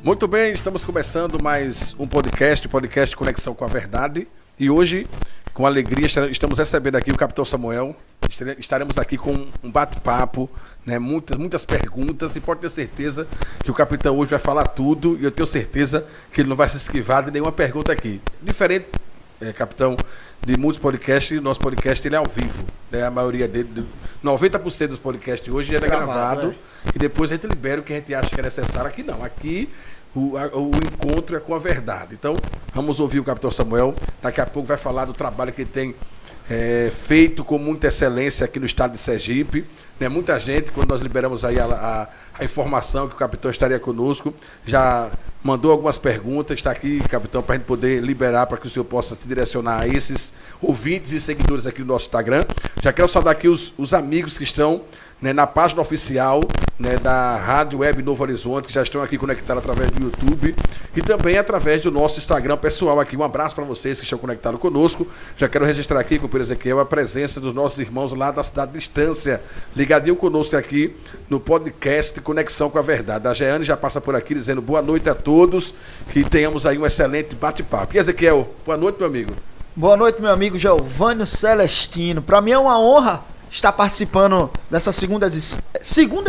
Muito bem, estamos começando mais um podcast Conexão com a Verdade. E hoje, com alegria, estamos recebendo aqui o Capitão Samuel. Estaremos aqui com um bate-papo, né? Muitas perguntas, e pode ter certeza que o Capitão hoje vai falar tudo, e eu tenho certeza que ele não vai se esquivar de nenhuma pergunta aqui. Diferente, Capitão, de muitos podcasts, nosso podcast ele é ao vivo, né? A maioria dele, 90% dos podcasts hoje é gravado, e depois a gente libera o que a gente acha que é necessário. Aqui não, aqui o encontro é com a verdade. Então, vamos ouvir o Capitão Samuel. Daqui a pouco vai falar do trabalho que ele tem feito com muita excelência aqui no estado de Sergipe. Né? Muita gente, quando nós liberamos aí a informação que o Capitão estaria conosco, já mandou algumas perguntas. Está aqui, Capitão, para a gente poder liberar, para que o senhor possa se direcionar a esses ouvintes e seguidores aqui do nosso Instagram. Já quero saudar aqui os amigos que estão, né, na página oficial, né, da Rádio Web Novo Horizonte, que já estão aqui conectados através do YouTube e também através do nosso Instagram pessoal aqui. Um abraço para vocês que estão conectados conosco. Já quero registrar aqui, companheiro Ezequiel, a presença dos nossos irmãos lá da cidade de Estância, ligadinho conosco aqui no podcast Conexão com a Verdade. A Jeane já passa por aqui dizendo boa noite a todos, que tenhamos aí um excelente bate-papo. E Ezequiel, boa noite, meu amigo. Boa noite, meu amigo Giovânio Celestino. Para mim é uma honra estar participando dessa segunda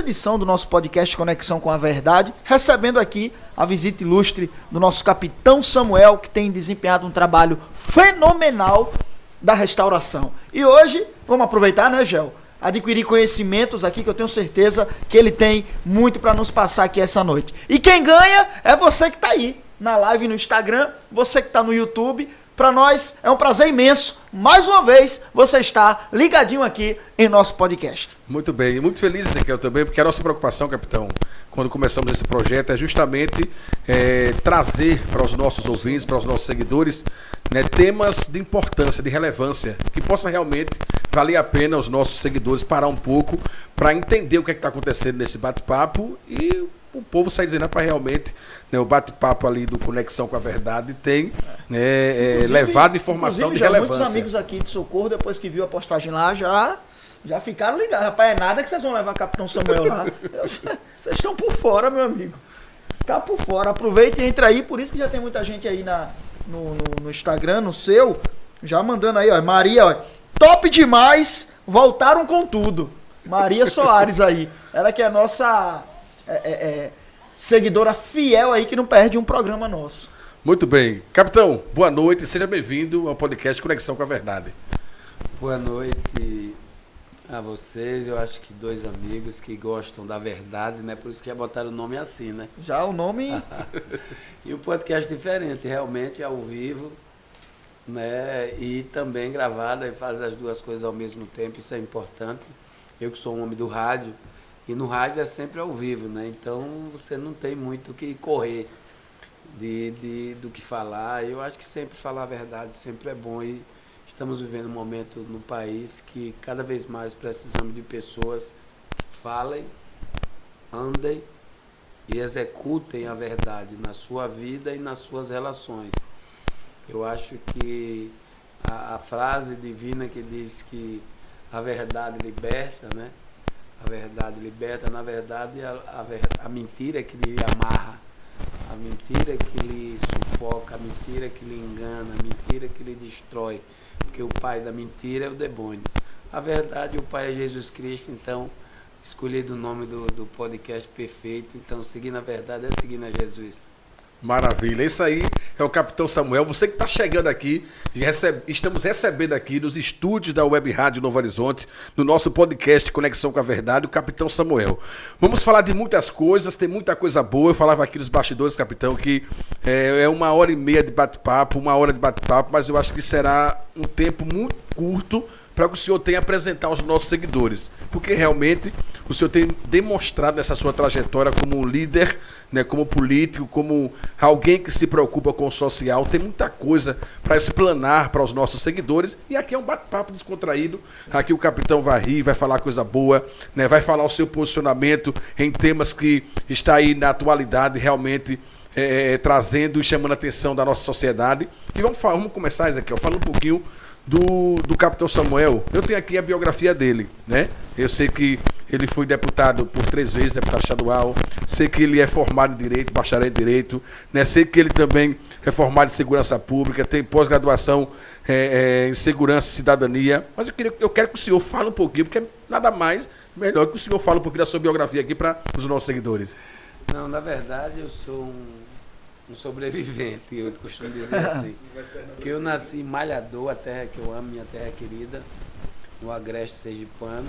edição do nosso podcast Conexão com a Verdade, recebendo aqui a visita ilustre do nosso Capitão Samuel, que tem desempenhado um trabalho fenomenal da restauração. E hoje, vamos aproveitar, né, Gel? Adquirir conhecimentos aqui, que eu tenho certeza que ele tem muito para nos passar aqui essa noite. E quem ganha é você que está aí na live no Instagram, você que está no YouTube. Para nós é um prazer imenso, mais uma vez, você está ligadinho aqui em nosso podcast. Muito bem, muito feliz, Ezequiel, também, porque a nossa preocupação, Capitão, quando começamos esse projeto, é justamente trazer para os nossos ouvintes, para os nossos seguidores, né, temas de importância, de relevância, que possa realmente valer a pena os nossos seguidores parar um pouco para entender o que está acontecendo nesse bate-papo e o povo sai dizendo para realmente, né, o bate-papo ali do Conexão com a Verdade tem levado informação de relevância. Muitos amigos aqui de Socorro, depois que viu a postagem lá, já ficaram ligados. Rapaz, é nada que vocês vão levar o Capitão Samuel lá. Vocês estão por fora, meu amigo. Tá por fora. Aproveita e entra aí. Por isso que já tem muita gente aí no Instagram, no seu, já mandando aí, ó. Maria, ó, top demais, voltaram com tudo. Maria Soares aí. Ela que é a nossa seguidora fiel aí, que não perde um programa nosso. Muito bem. Capitão, boa noite, seja bem-vindo ao podcast Conexão com a Verdade. Boa noite a vocês. Eu acho que dois amigos que gostam da verdade, né? Por isso que já botaram o nome assim, né? Já o nome... E um podcast diferente, realmente, ao vivo, né? E também gravado, e faz as duas coisas ao mesmo tempo, isso é importante. Eu que sou um homem do rádio, e no rádio é sempre ao vivo, né? Então você não tem muito o que correr do que falar. Eu acho que sempre falar a verdade sempre é bom, e estamos vivendo um momento no país que cada vez mais precisamos de pessoas que falem, andem e executem a verdade na sua vida e nas suas relações. Eu acho que a frase divina que diz que a verdade liberta, né? A verdade liberta, na verdade, a mentira que lhe amarra, a mentira que lhe sufoca, a mentira que lhe engana, a mentira que lhe destrói, porque o pai da mentira é o demônio. A verdade, o pai é Jesus Cristo, então, escolhido o nome do podcast perfeito, então, seguir na verdade é seguir na Jesus. Maravilha, isso aí é o Capitão Samuel. Você que está chegando aqui, estamos recebendo aqui nos estúdios da Web Rádio Novo Horizonte, no nosso podcast Conexão com a Verdade, o Capitão Samuel. Vamos falar de muitas coisas, tem muita coisa boa. Eu falava aqui nos bastidores, Capitão, que é 1h30 de bate-papo, 1 hora de bate-papo, mas eu acho que será um tempo muito curto para que o senhor tenha a apresentar aos nossos seguidores, porque realmente o senhor tem demonstrado nessa sua trajetória como um líder, né, como político, como alguém que se preocupa com o social. Tem muita coisa para explanar para os nossos seguidores, e aqui é um bate-papo descontraído. Aqui o Capitão vai rir, vai falar coisa boa, né, vai falar o seu posicionamento em temas que está aí na atualidade realmente trazendo e chamando a atenção da nossa sociedade. E vamos começar, Ezequiel, falando um pouquinho do Capitão Samuel. Eu tenho aqui a biografia dele, né? Eu sei que Ele foi deputado por 3 vezes, deputado estadual. Sei que ele é formado em Direito, bacharel em Direito. Né? Sei que ele também é formado em Segurança Pública, tem pós-graduação em Segurança e Cidadania. Mas eu quero que o senhor fale um pouquinho, porque nada mais melhor que o senhor fale um pouquinho da sua biografia aqui para os nossos seguidores. Não, na verdade eu sou um sobrevivente, eu costumo dizer assim. Porque eu nasci em Malhador, a terra que eu amo, minha terra querida, no Agreste Sergipano,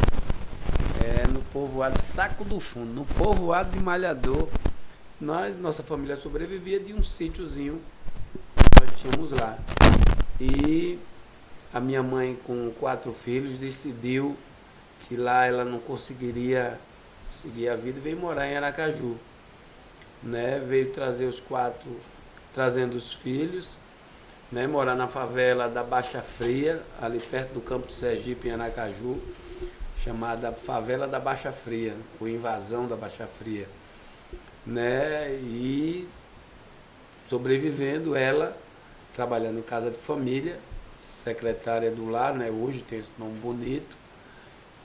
no povoado de Saco do Fundo, no povoado de Malhador. Nossa família sobrevivia de um sítiozinho que nós tínhamos lá. E a minha mãe, com 4 filhos, decidiu que lá ela não conseguiria seguir a vida e veio morar em Aracaju. Né? Veio trazer trazendo os filhos, né? Morar na favela da Baixa Fria, ali perto do campo de Sergipe, em Aracaju, chamada Favela da Baixa Fria, ou Invasão da Baixa Fria. Né? E sobrevivendo, ela trabalhando em casa de família, secretária do lar, né? Hoje tem esse nome bonito,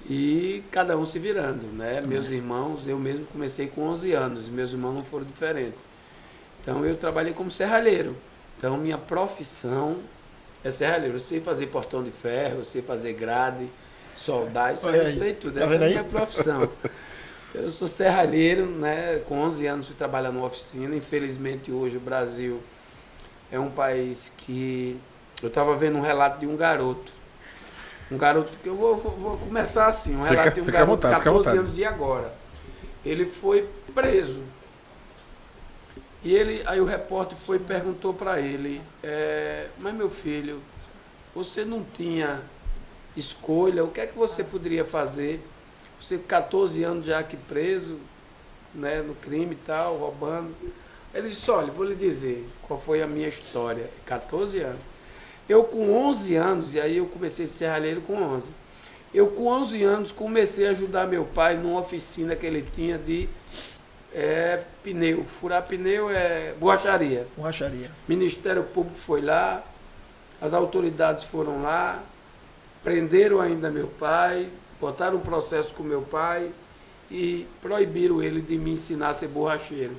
e cada um se virando, né? Meus irmãos, eu mesmo comecei com 11 anos, e meus irmãos não foram diferentes. Então eu trabalhei como serralheiro. Então minha profissão é serralheiro. Eu sei fazer portão de ferro, eu sei fazer grade, soldar, isso aí eu sei tudo. Essa é a minha profissão. Então, eu sou serralheiro, né? Com 11 anos fui trabalhar numa oficina. Infelizmente hoje o Brasil é um país que... Eu estava vendo um relato de um garoto que eu vou começar assim, um relato de um garoto de 14 anos de agora. Ele foi preso. E aí o repórter foi e perguntou para ele, mas meu filho, você não tinha escolha, o que é que você poderia fazer? Você com 14 anos já aqui preso, né, no crime e tal, roubando. Ele disse, olha, vou lhe dizer qual foi a minha história, 14 anos. Eu com 11 anos, e aí eu comecei a ser serralheiro com 11. Eu com 11 anos comecei a ajudar meu pai numa oficina que ele tinha de pneu. Furar pneu é borracharia. Borracharia. Ministério Público foi lá, as autoridades foram lá, prenderam ainda meu pai, botaram um processo com meu pai e proibiram ele de me ensinar a ser borracheiro.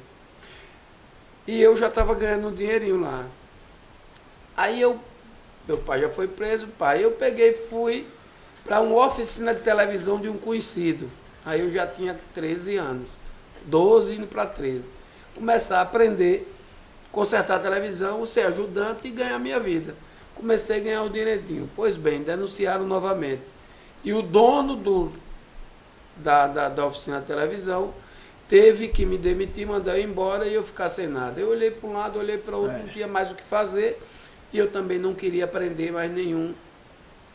E eu já estava ganhando um dinheirinho lá. Aí meu pai já foi preso, pai. Eu peguei e fui para uma oficina de televisão de um conhecido. Aí eu já tinha 13 anos, 12 indo para 13. Começar a aprender, consertar a televisão, ser ajudante e ganhar minha vida. Comecei a ganhar o direitinho. Pois bem, denunciaram novamente. E o dono da oficina de televisão teve que me demitir, mandar eu embora e eu ficar sem nada. Eu olhei para um lado, olhei para o outro, não tinha mais o que fazer. E eu também não queria prender mais nenhum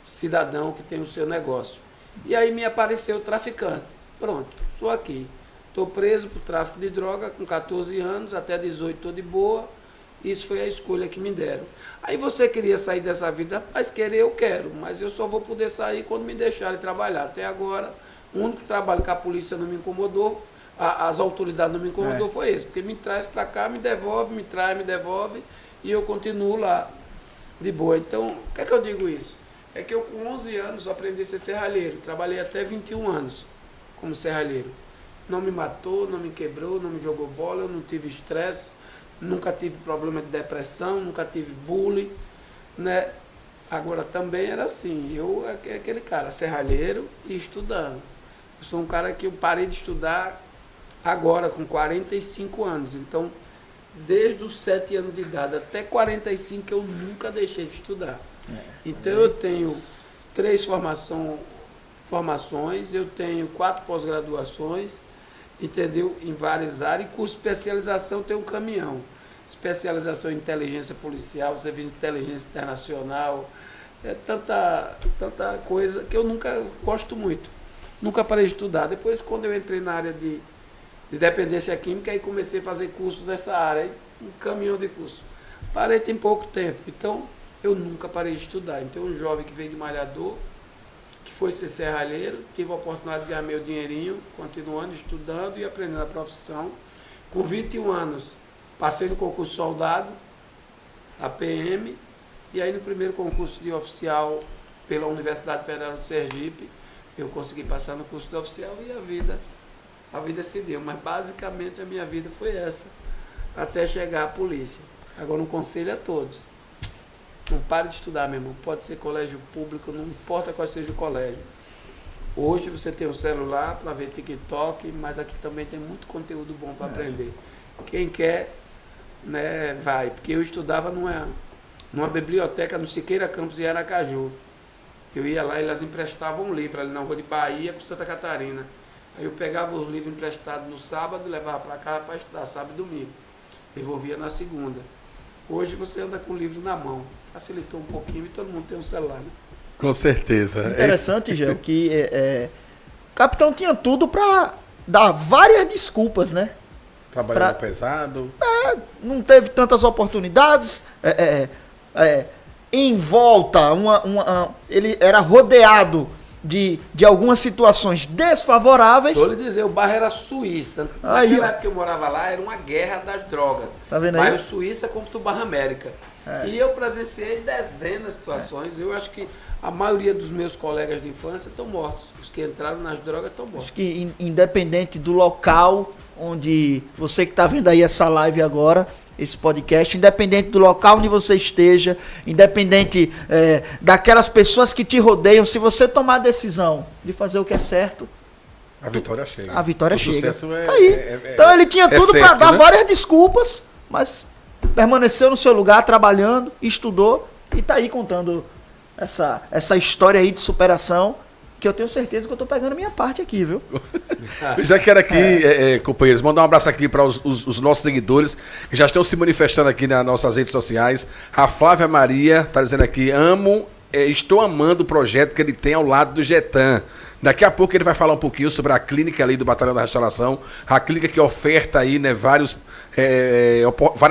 cidadão que tem o seu negócio. E aí me apareceu o traficante. Pronto, sou aqui. Estou preso por tráfico de droga com 14 anos, até 18 estou de boa. Isso foi a escolha que me deram. Aí você queria sair dessa vida, mas querer eu quero, mas eu só vou poder sair quando me deixarem trabalhar. Até agora, o único trabalho que a polícia não me incomodou, as autoridades não me incomodou foi esse, porque me traz para cá, me devolve, me traz, me devolve, e eu continuo lá. De boa. Então, o que é que eu digo isso? É que eu com 11 anos aprendi a ser serralheiro. Trabalhei até 21 anos como serralheiro. Não me matou, não me quebrou, não me jogou bola, eu não tive estresse, nunca tive problema de depressão, nunca tive bullying, né? Agora também era assim, eu aquele cara, serralheiro e estudando. Eu sou um cara que eu parei de estudar agora com 45 anos. Então, desde os 7 anos de idade até 45 eu nunca deixei de estudar. Então eu tenho 3 formações, eu tenho 4 pós-graduações, entendeu? Em várias áreas, e curso de especialização eu tenho um caminhão. Especialização em inteligência policial, serviço de inteligência internacional, tanta coisa que eu nunca gosto muito. Nunca parei de estudar. Depois, quando eu entrei na área de dependência química, aí comecei a fazer cursos nessa área, um caminhão de curso. Parei tem pouco tempo, então eu nunca parei de estudar. Então um jovem que veio de Malhador, que foi ser serralheiro, tive a oportunidade de ganhar meu dinheirinho, continuando estudando e aprendendo a profissão. Com 21 anos, passei no concurso soldado, a PM, e aí no primeiro concurso de oficial pela Universidade Federal de Sergipe, eu consegui passar no curso de oficial e a vida se deu. Mas basicamente a minha vida foi essa, até chegar à polícia. Agora um conselho a todos: não pare de estudar, meu irmão. Pode ser colégio público, não importa qual seja o colégio. Hoje você tem um celular para ver TikTok, mas aqui também tem muito conteúdo bom para aprender. Quem quer, né, vai. Porque eu estudava numa biblioteca no Siqueira Campos em Aracaju. Eu ia lá e elas emprestavam um livro ali na rua de Bahia com Santa Catarina. Aí eu pegava os livros emprestados no sábado e levava para cá para estudar sábado e domingo. Devolvia na segunda. Hoje você anda com o livro na mão. Facilitou um pouquinho e todo mundo tem um celular, né? Com certeza. Interessante, Gel, que o capitão tinha tudo para dar várias desculpas, né? Trabalhando pesado. Não teve tantas oportunidades. Em volta, ele era rodeado de algumas situações desfavoráveis. Vou lhe dizer, o bairro era Suíça. Aí, Naquela época que eu morava lá, era uma guerra das drogas. Tá vendo aí? Bairro Suíça contra o bairro América. E eu presenciei dezenas de situações. Eu acho que a maioria dos meus colegas de infância estão mortos. Os que entraram nas drogas estão mortos. Acho que independente do local onde você que está vendo aí essa live agora, esse podcast, independente do local onde você esteja, independente daquelas pessoas que te rodeiam, se você tomar a decisão de fazer o que é certo, a vitória chega. A vitória o chega. Sucesso Tá aí. Então ele tinha tudo para dar várias desculpas, mas permaneceu no seu lugar, trabalhando, estudou e está aí contando essa história aí de superação, que eu tenho certeza que eu tô pegando minha parte aqui, viu? Eu já quero aqui, companheiros, mandar um abraço aqui para os nossos seguidores que já estão se manifestando aqui nas nossas redes sociais. A Flávia Maria está dizendo aqui: estou amando o projeto que ele tem ao lado do Getan. Daqui a pouco ele vai falar um pouquinho sobre a clínica ali do Batalhão da Restauração, a clínica que oferta aí, né, várias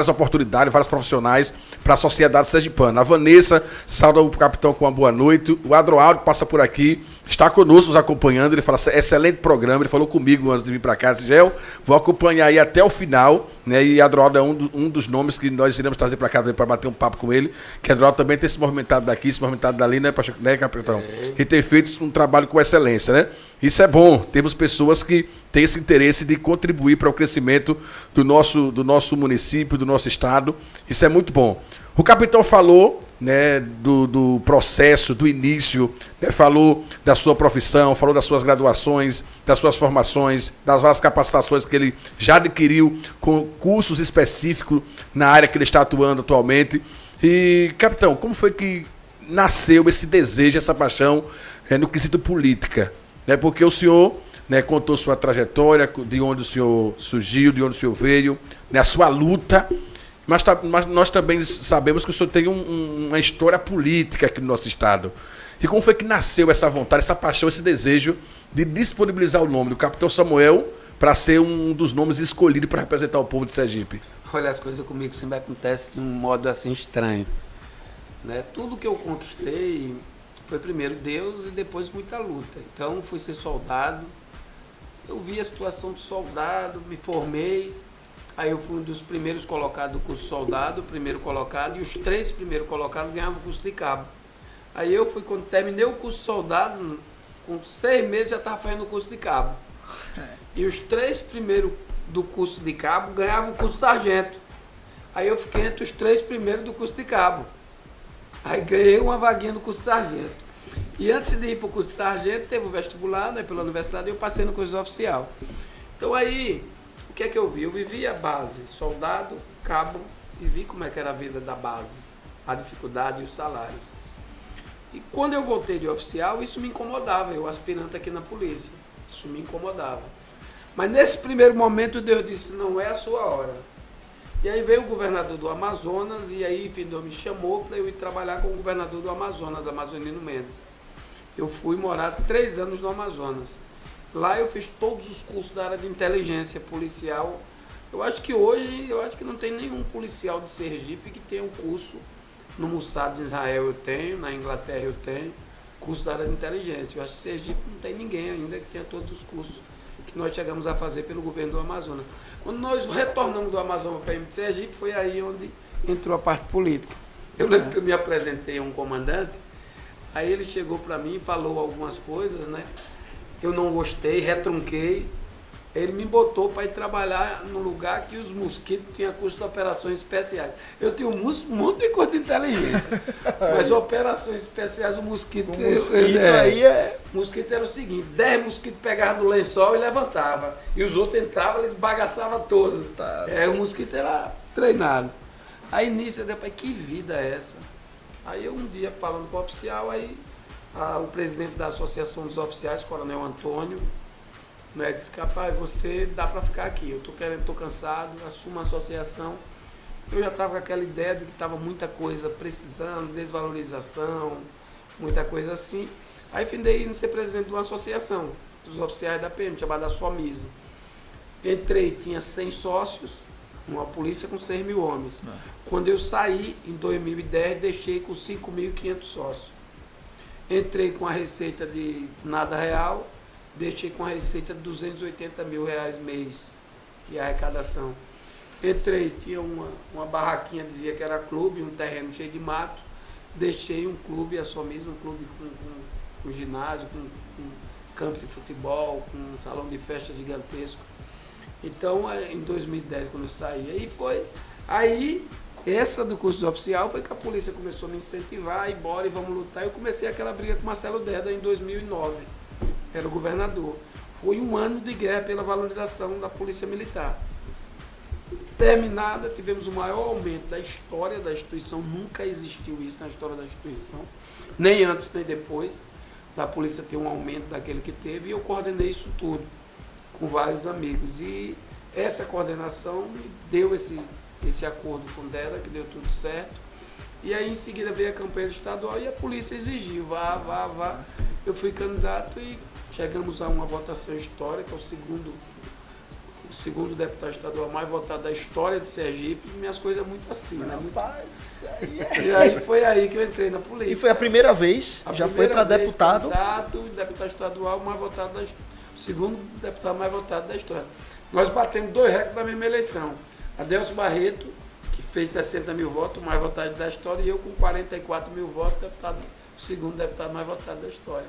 oportunidades, vários profissionais para a sociedade sergipana. A Vanessa sauda o capitão com uma boa noite. O Adroaldo passa por aqui, está conosco, nos acompanhando. Ele fala: excelente programa. Ele falou comigo antes de vir para cá. Gel, vou acompanhar aí até o final, né? E Adroaldo é um dos nomes que nós iremos trazer para cá para bater um papo com ele. Que Adroaldo também tem se movimentado daqui, se movimentado dali, né, capitão? E tem feito um trabalho com excelência, né? Isso é bom. Temos pessoas que têm esse interesse de contribuir para o crescimento do nosso município, do nosso estado. Isso é muito bom. O capitão falou, né, do processo, do início, né, falou da sua profissão, falou das suas graduações, das suas formações, das várias capacitações que ele já adquiriu com cursos específicos na área que ele está atuando atualmente. E, capitão, como foi que nasceu esse desejo, essa paixão no quesito política? Né, porque o senhor, né, contou sua trajetória, de onde o senhor surgiu, de onde o senhor veio, né, a sua luta. Mas nós também sabemos que o senhor tem uma história política aqui no nosso estado. E como foi que nasceu essa vontade, essa paixão, esse desejo de disponibilizar o nome do capitão Samuel para ser um dos nomes escolhidos para representar o povo de Sergipe? Olha, as coisas comigo sempre acontecem de um modo assim estranho, né? Tudo que eu conquistei foi primeiro Deus e depois muita luta. Então fui ser soldado, eu vi a situação de soldado, me formei. Aí eu fui um dos primeiros colocados do curso soldado, primeiro colocado, e os 3 primeiros colocados ganhavam o curso de cabo. Aí eu fui, quando terminei o curso soldado, com 6 meses já estava fazendo o curso de cabo. E os 3 primeiros do curso de cabo ganhavam o curso sargento. Aí eu fiquei entre os 3 primeiros do curso de cabo. Aí ganhei uma vaguinha no curso sargento. E antes de ir para o curso sargento, teve o vestibular, né, pela universidade, e eu passei no curso oficial. Então aí, o que é que eu vi? Eu vivi a base, soldado, cabo, e vi como é que era a vida da base, a dificuldade e os salários. E quando eu voltei de oficial, isso me incomodava, eu aspirante aqui na polícia, isso me incomodava. Mas nesse primeiro momento Deus disse: não é a sua hora. E aí veio o governador do Amazonas, e aí Deus me chamou para eu ir trabalhar com o governador do Amazonas, Amazonino Mendes. Eu fui morar 3 anos no Amazonas. Lá eu fiz todos os cursos da área de inteligência policial. Eu acho que hoje, não tem nenhum policial de Sergipe que tenha um curso. No Mossad de Israel eu tenho, na Inglaterra eu tenho, curso da área de inteligência. Eu acho que Sergipe não tem ninguém ainda que tenha todos os cursos que nós chegamos a fazer pelo governo do Amazonas. Quando nós retornamos do Amazonas para o Sergipe, foi aí onde entrou a parte política. Eu lembro que eu me apresentei a um comandante, aí ele chegou para mim e falou algumas coisas, né? eu não gostei, retrunquei. Ele me botou para ir trabalhar no lugar que os mosquitos tinham custo de operações especiais. Eu tenho um monte de coisa de inteligência, mas operações especiais, o mosquito... O mosquito aí é... O mosquito era o seguinte, 10 mosquitos pegavam no lençol e levantavam. E os outros entravam, eles bagaçavam todo. Tá. O mosquito era treinado. Aí nisso eu falei, que vida é essa? Aí eu um dia falando com o oficial, aí o presidente da Associação dos Oficiais, Coronel Antônio, né, disse, rapaz, você dá para ficar aqui, eu tô cansado, assumo a associação. Eu já estava com aquela ideia de que estava muita coisa precisando, desvalorização, muita coisa assim. Aí findei em ser presidente de uma associação dos oficiais da PM, chamada Somisa. Entrei, tinha 100 sócios, uma polícia com 6 mil homens. Quando eu saí, em 2010, deixei com 5.500 sócios. Entrei com a receita de nada real, deixei com a receita de 280 mil reais mês de arrecadação. Entrei, tinha uma barraquinha, dizia que era clube, um terreno cheio de mato. Deixei um clube, a Somisa, um clube com ginásio, com campo de futebol, com um salão de festa gigantesco. Então, em 2010, quando eu saí, aí essa do curso oficial foi que a polícia começou a me incentivar, ir embora e vamos lutar. Eu comecei aquela briga com Marcelo Derda em 2009, era o governador. Foi um ano de guerra pela valorização da polícia militar. Terminada, tivemos o maior aumento da história da instituição, nunca existiu isso na história da instituição, nem antes nem depois, da polícia ter um aumento daquele que teve, e eu coordenei isso tudo com vários amigos. E essa coordenação me deu esse acordo com o DEDA, que deu tudo certo. E aí em seguida veio a campanha estadual e a polícia exigiu, vá. Eu fui candidato e chegamos a uma votação histórica, o segundo deputado estadual mais votado da história de Sergipe. Minhas coisas muito assim, né? Rapaz, E aí foi aí que eu entrei na polícia. E foi a primeira vez, já foi para deputado. Deputado estadual mais votado da história. O segundo deputado mais votado da história. Nós batemos 2 recordes na mesma eleição. Adelso Barreto, que fez 60 mil votos, o mais votado da história, e eu com 44 mil votos, o segundo deputado mais votado da história.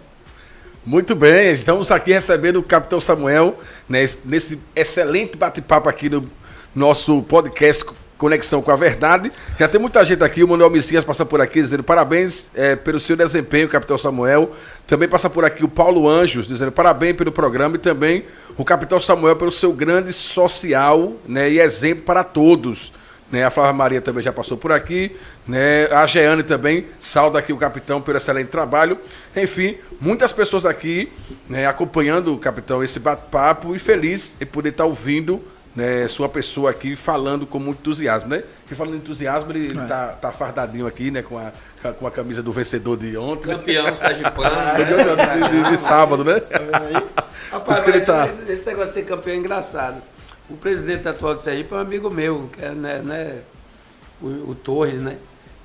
Muito bem, estamos aqui recebendo o Capitão Samuel, né, nesse excelente bate-papo aqui no nosso podcast Conexão com a Verdade. Já tem muita gente aqui, o Manuel Messias passa por aqui dizendo parabéns pelo seu desempenho, Capitão Samuel. Também passa por aqui o Paulo Anjos dizendo parabéns pelo programa, e também o Capitão Samuel pelo seu grande social, né, e exemplo para todos. Né, a Flávia Maria também já passou por aqui, né, a Jeane também sauda aqui o capitão pelo excelente trabalho. Enfim, muitas pessoas aqui, né, acompanhando o capitão esse bate-papo, e feliz em poder estar ouvindo, né, sua pessoa aqui falando com muito entusiasmo, né? E falando em entusiasmo, ele tá fardadinho aqui, né, com a camisa do vencedor de ontem. Campeão sergipano. de sábado, né? Rapaz, esse negócio de ser campeão é engraçado. O presidente atual do Sergipe é um amigo meu, que é, né, o Torres, né?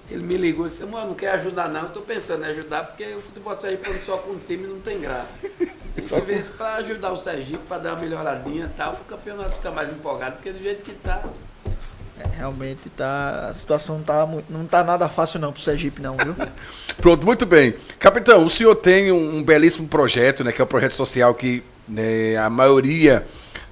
Ele me ligou e disse, mano, não quer ajudar não, eu estou pensando em ajudar, porque o futebol do Sergipe só com um time não tem graça. Tem que ver isso para ajudar o Sergipe, para dar uma melhoradinha e tal, para o campeonato ficar mais empolgado, porque do jeito que está... Realmente a situação não tá nada fácil não pro Sergipe não, viu? Pronto, muito bem. Capitão, o senhor tem um belíssimo projeto, né, que é o projeto social que, né, a maioria,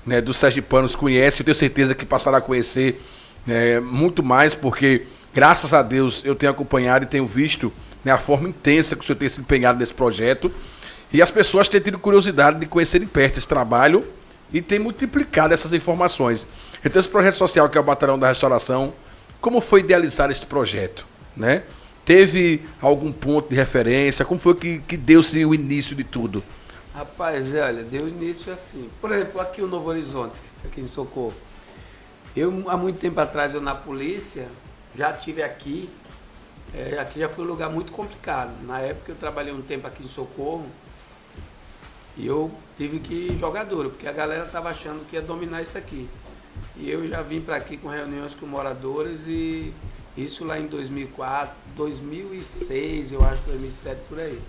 né, dos sergipanos conhece. Eu tenho certeza que passará a conhecer, né, muito mais, porque graças a Deus eu tenho acompanhado e tenho visto, né, a forma intensa que o senhor tem se empenhado nesse projeto, e as pessoas têm tido curiosidade de conhecer de perto esse trabalho e têm multiplicado essas informações. Então esse projeto social que é o Batalhão da Restauração, como foi idealizar esse projeto, né? Teve algum ponto de referência? Como foi que deu-se o início de tudo? Rapaz, olha, deu início assim. Por exemplo, aqui o Novo Horizonte, aqui em Socorro. Eu, há muito tempo atrás, eu na polícia, já estive aqui. Aqui já foi um lugar muito complicado. Na época eu trabalhei um tempo aqui em Socorro e eu tive que ir jogador, porque a galera estava achando que ia dominar isso aqui. E eu já vim para aqui com reuniões com moradores, e isso lá em 2004, 2006, eu acho, 2007, por aí.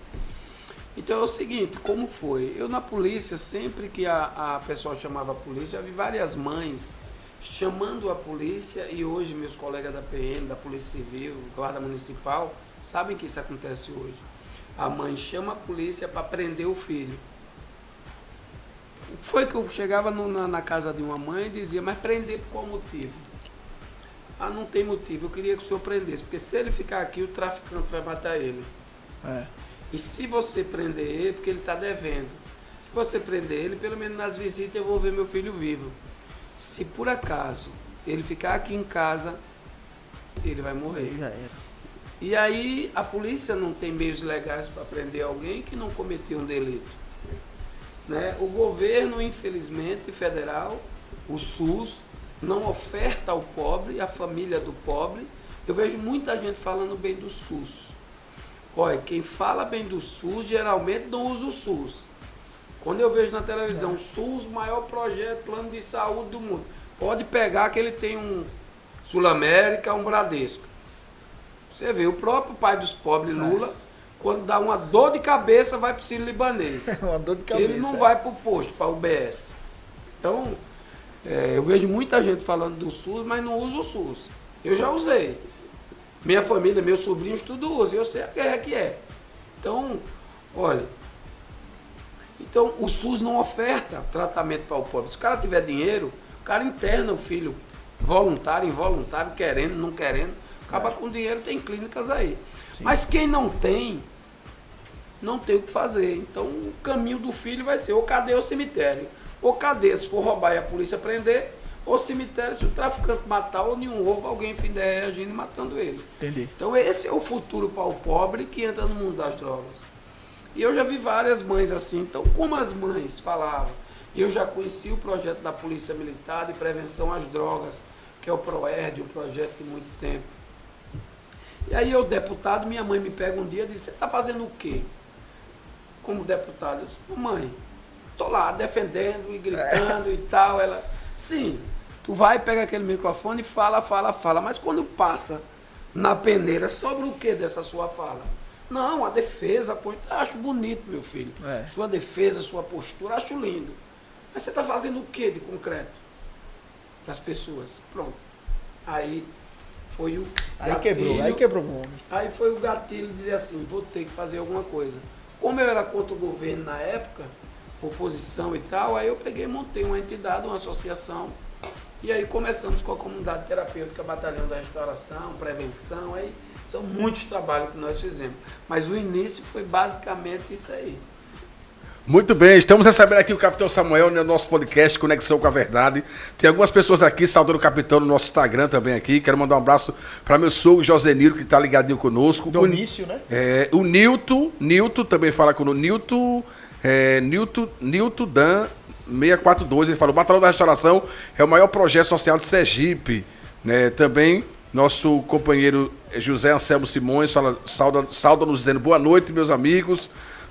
Então é o seguinte, como foi? Eu na polícia, sempre que a pessoa chamava a polícia, já vi várias mães chamando a polícia, e hoje meus colegas da PM, da Polícia Civil, Guarda Municipal, sabem que isso acontece hoje. A mãe chama a polícia para prender o filho. foi que eu chegava na casa de uma mãe e dizia, mas prender por qual motivo? Ah, não tem motivo, eu queria que o senhor prendesse, porque se ele ficar aqui, o traficante vai matar ele. E se você prender ele, porque ele está devendo. Se você prender ele, pelo menos nas visitas eu vou ver meu filho vivo. Se por acaso ele ficar aqui em casa, ele vai morrer. Já era. E aí a polícia não tem meios legais para prender alguém que não cometeu um delito. Né? O governo, infelizmente, federal, o SUS, não oferta ao pobre, à família do pobre. Eu vejo muita gente falando bem do SUS. Olha, quem fala bem do SUS geralmente não usa o SUS. Quando eu vejo na televisão, SUS, maior projeto, plano de saúde do mundo. Pode pegar que ele tem um Sul-América, um Bradesco. Você vê, o próprio pai dos pobres, Lula, quando dá uma dor de cabeça, vai para o Sírio-Libanês. Uma dor de cabeça. Ele não vai para o posto, para o UBS. Então, eu vejo muita gente falando do SUS, mas não usa o SUS. Eu já usei. Minha família, meus sobrinhos, tudo usa. Eu sei a guerra que é. Então, olha... Então, o SUS não oferta tratamento para o pobre. Se o cara tiver dinheiro, o cara interna o filho voluntário, involuntário, querendo, não querendo. Acaba com dinheiro, tem clínicas aí. Sim. Mas quem não tem o que fazer. Então, o caminho do filho vai ser ou cadeia ou cemitério. Ou cadeia se for roubar e a polícia prender, ou cemitério se o traficante matar ou nenhum roubo, alguém fizer reagindo e matando ele. Entendi. Então, esse é o futuro para o pobre que entra no mundo das drogas. E eu já vi várias mães assim. Então, como as mães falavam, eu já conheci o projeto da Polícia Militar de Prevenção às Drogas, que é o PROERD, um projeto de muito tempo. E aí eu, deputado, minha mãe me pega um dia e diz, você está fazendo o quê? Como deputado? Eu disse, mãe, estou lá defendendo e gritando e tal. Ela, sim, tu vai, pega aquele microfone e fala, mas quando passa na peneira, sobre o que dessa sua fala? Não, a defesa, acho bonito, meu filho. Sua defesa, sua postura, acho lindo. Mas você está fazendo o que de concreto para as pessoas? Pronto. Aí foi o gatilho. Aí quebrou o homem. Aí foi o gatilho dizer assim, vou ter que fazer alguma coisa. Como eu era contra o governo na época, oposição e tal, aí eu peguei e montei uma entidade, uma associação. E aí começamos com a comunidade terapêutica, Batalhão da Restauração, prevenção, aí são muitos trabalhos que nós fizemos. Mas o início foi basicamente isso aí. Muito bem, estamos recebendo aqui o Capitão Samuel no nosso podcast Conexão com a Verdade. Tem algumas pessoas aqui saudando o Capitão no nosso Instagram também aqui. Quero mandar um abraço para meu sogro Joseniro, que está ligadinho conosco. Donício, né? O Nilton também fala conosco. Nilton Dan 642, ele falou, o Batalhão da Restauração é o maior projeto social de Sergipe. Né? Também nosso companheiro José Anselmo Simões sauda-nos dizendo boa noite, meus amigos.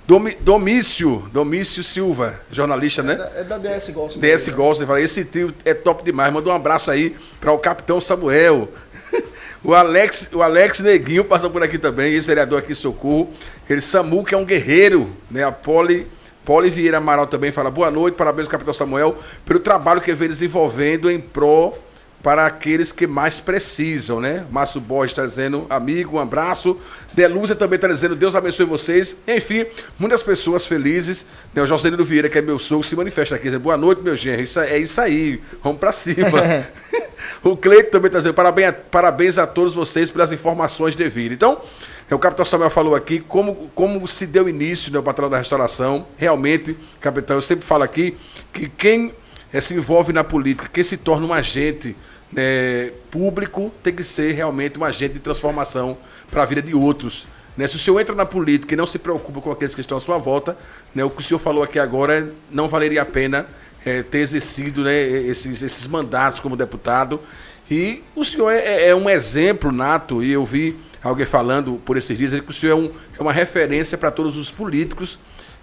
Domício Silva, jornalista, né? É da DS Gols. DS Gols, ele fala, esse trio é top demais. Manda um abraço aí para o Capitão Samuel. O Alex Neguinho passou por aqui também, ex-vereador aqui em Socorro. Ele, Samu, que é um guerreiro, né? A Poli Vieira Amaral também fala, boa noite, parabéns ao Capitão Samuel pelo trabalho que vem desenvolvendo em pró para aqueles que mais precisam, né? Márcio Borges está dizendo, amigo, um abraço. Delúcia também está dizendo, Deus abençoe vocês. Enfim, muitas pessoas felizes. Né? O Joselino Vieira, que é meu sogro, se manifesta aqui, dizendo, boa noite, meu genro. É isso aí, vamos para cima. O Cleito também está dizendo, parabéns a todos vocês pelas informações devidas. Então, o Capitão Samuel falou aqui como se deu início, né, o Batalhão da Restauração. Realmente, capitão, eu sempre falo aqui que quem se envolve na política, quem se torna um agente público, tem que ser realmente um agente de transformação para a vida de outros. Né? Se o senhor entra na política e não se preocupa com aqueles que estão à sua volta, né, o que o senhor falou aqui agora não valeria a pena ter exercido, né, esses mandatos como deputado. E o senhor é um exemplo nato, e eu vi alguém falando por esses dias que o senhor é uma referência para todos os políticos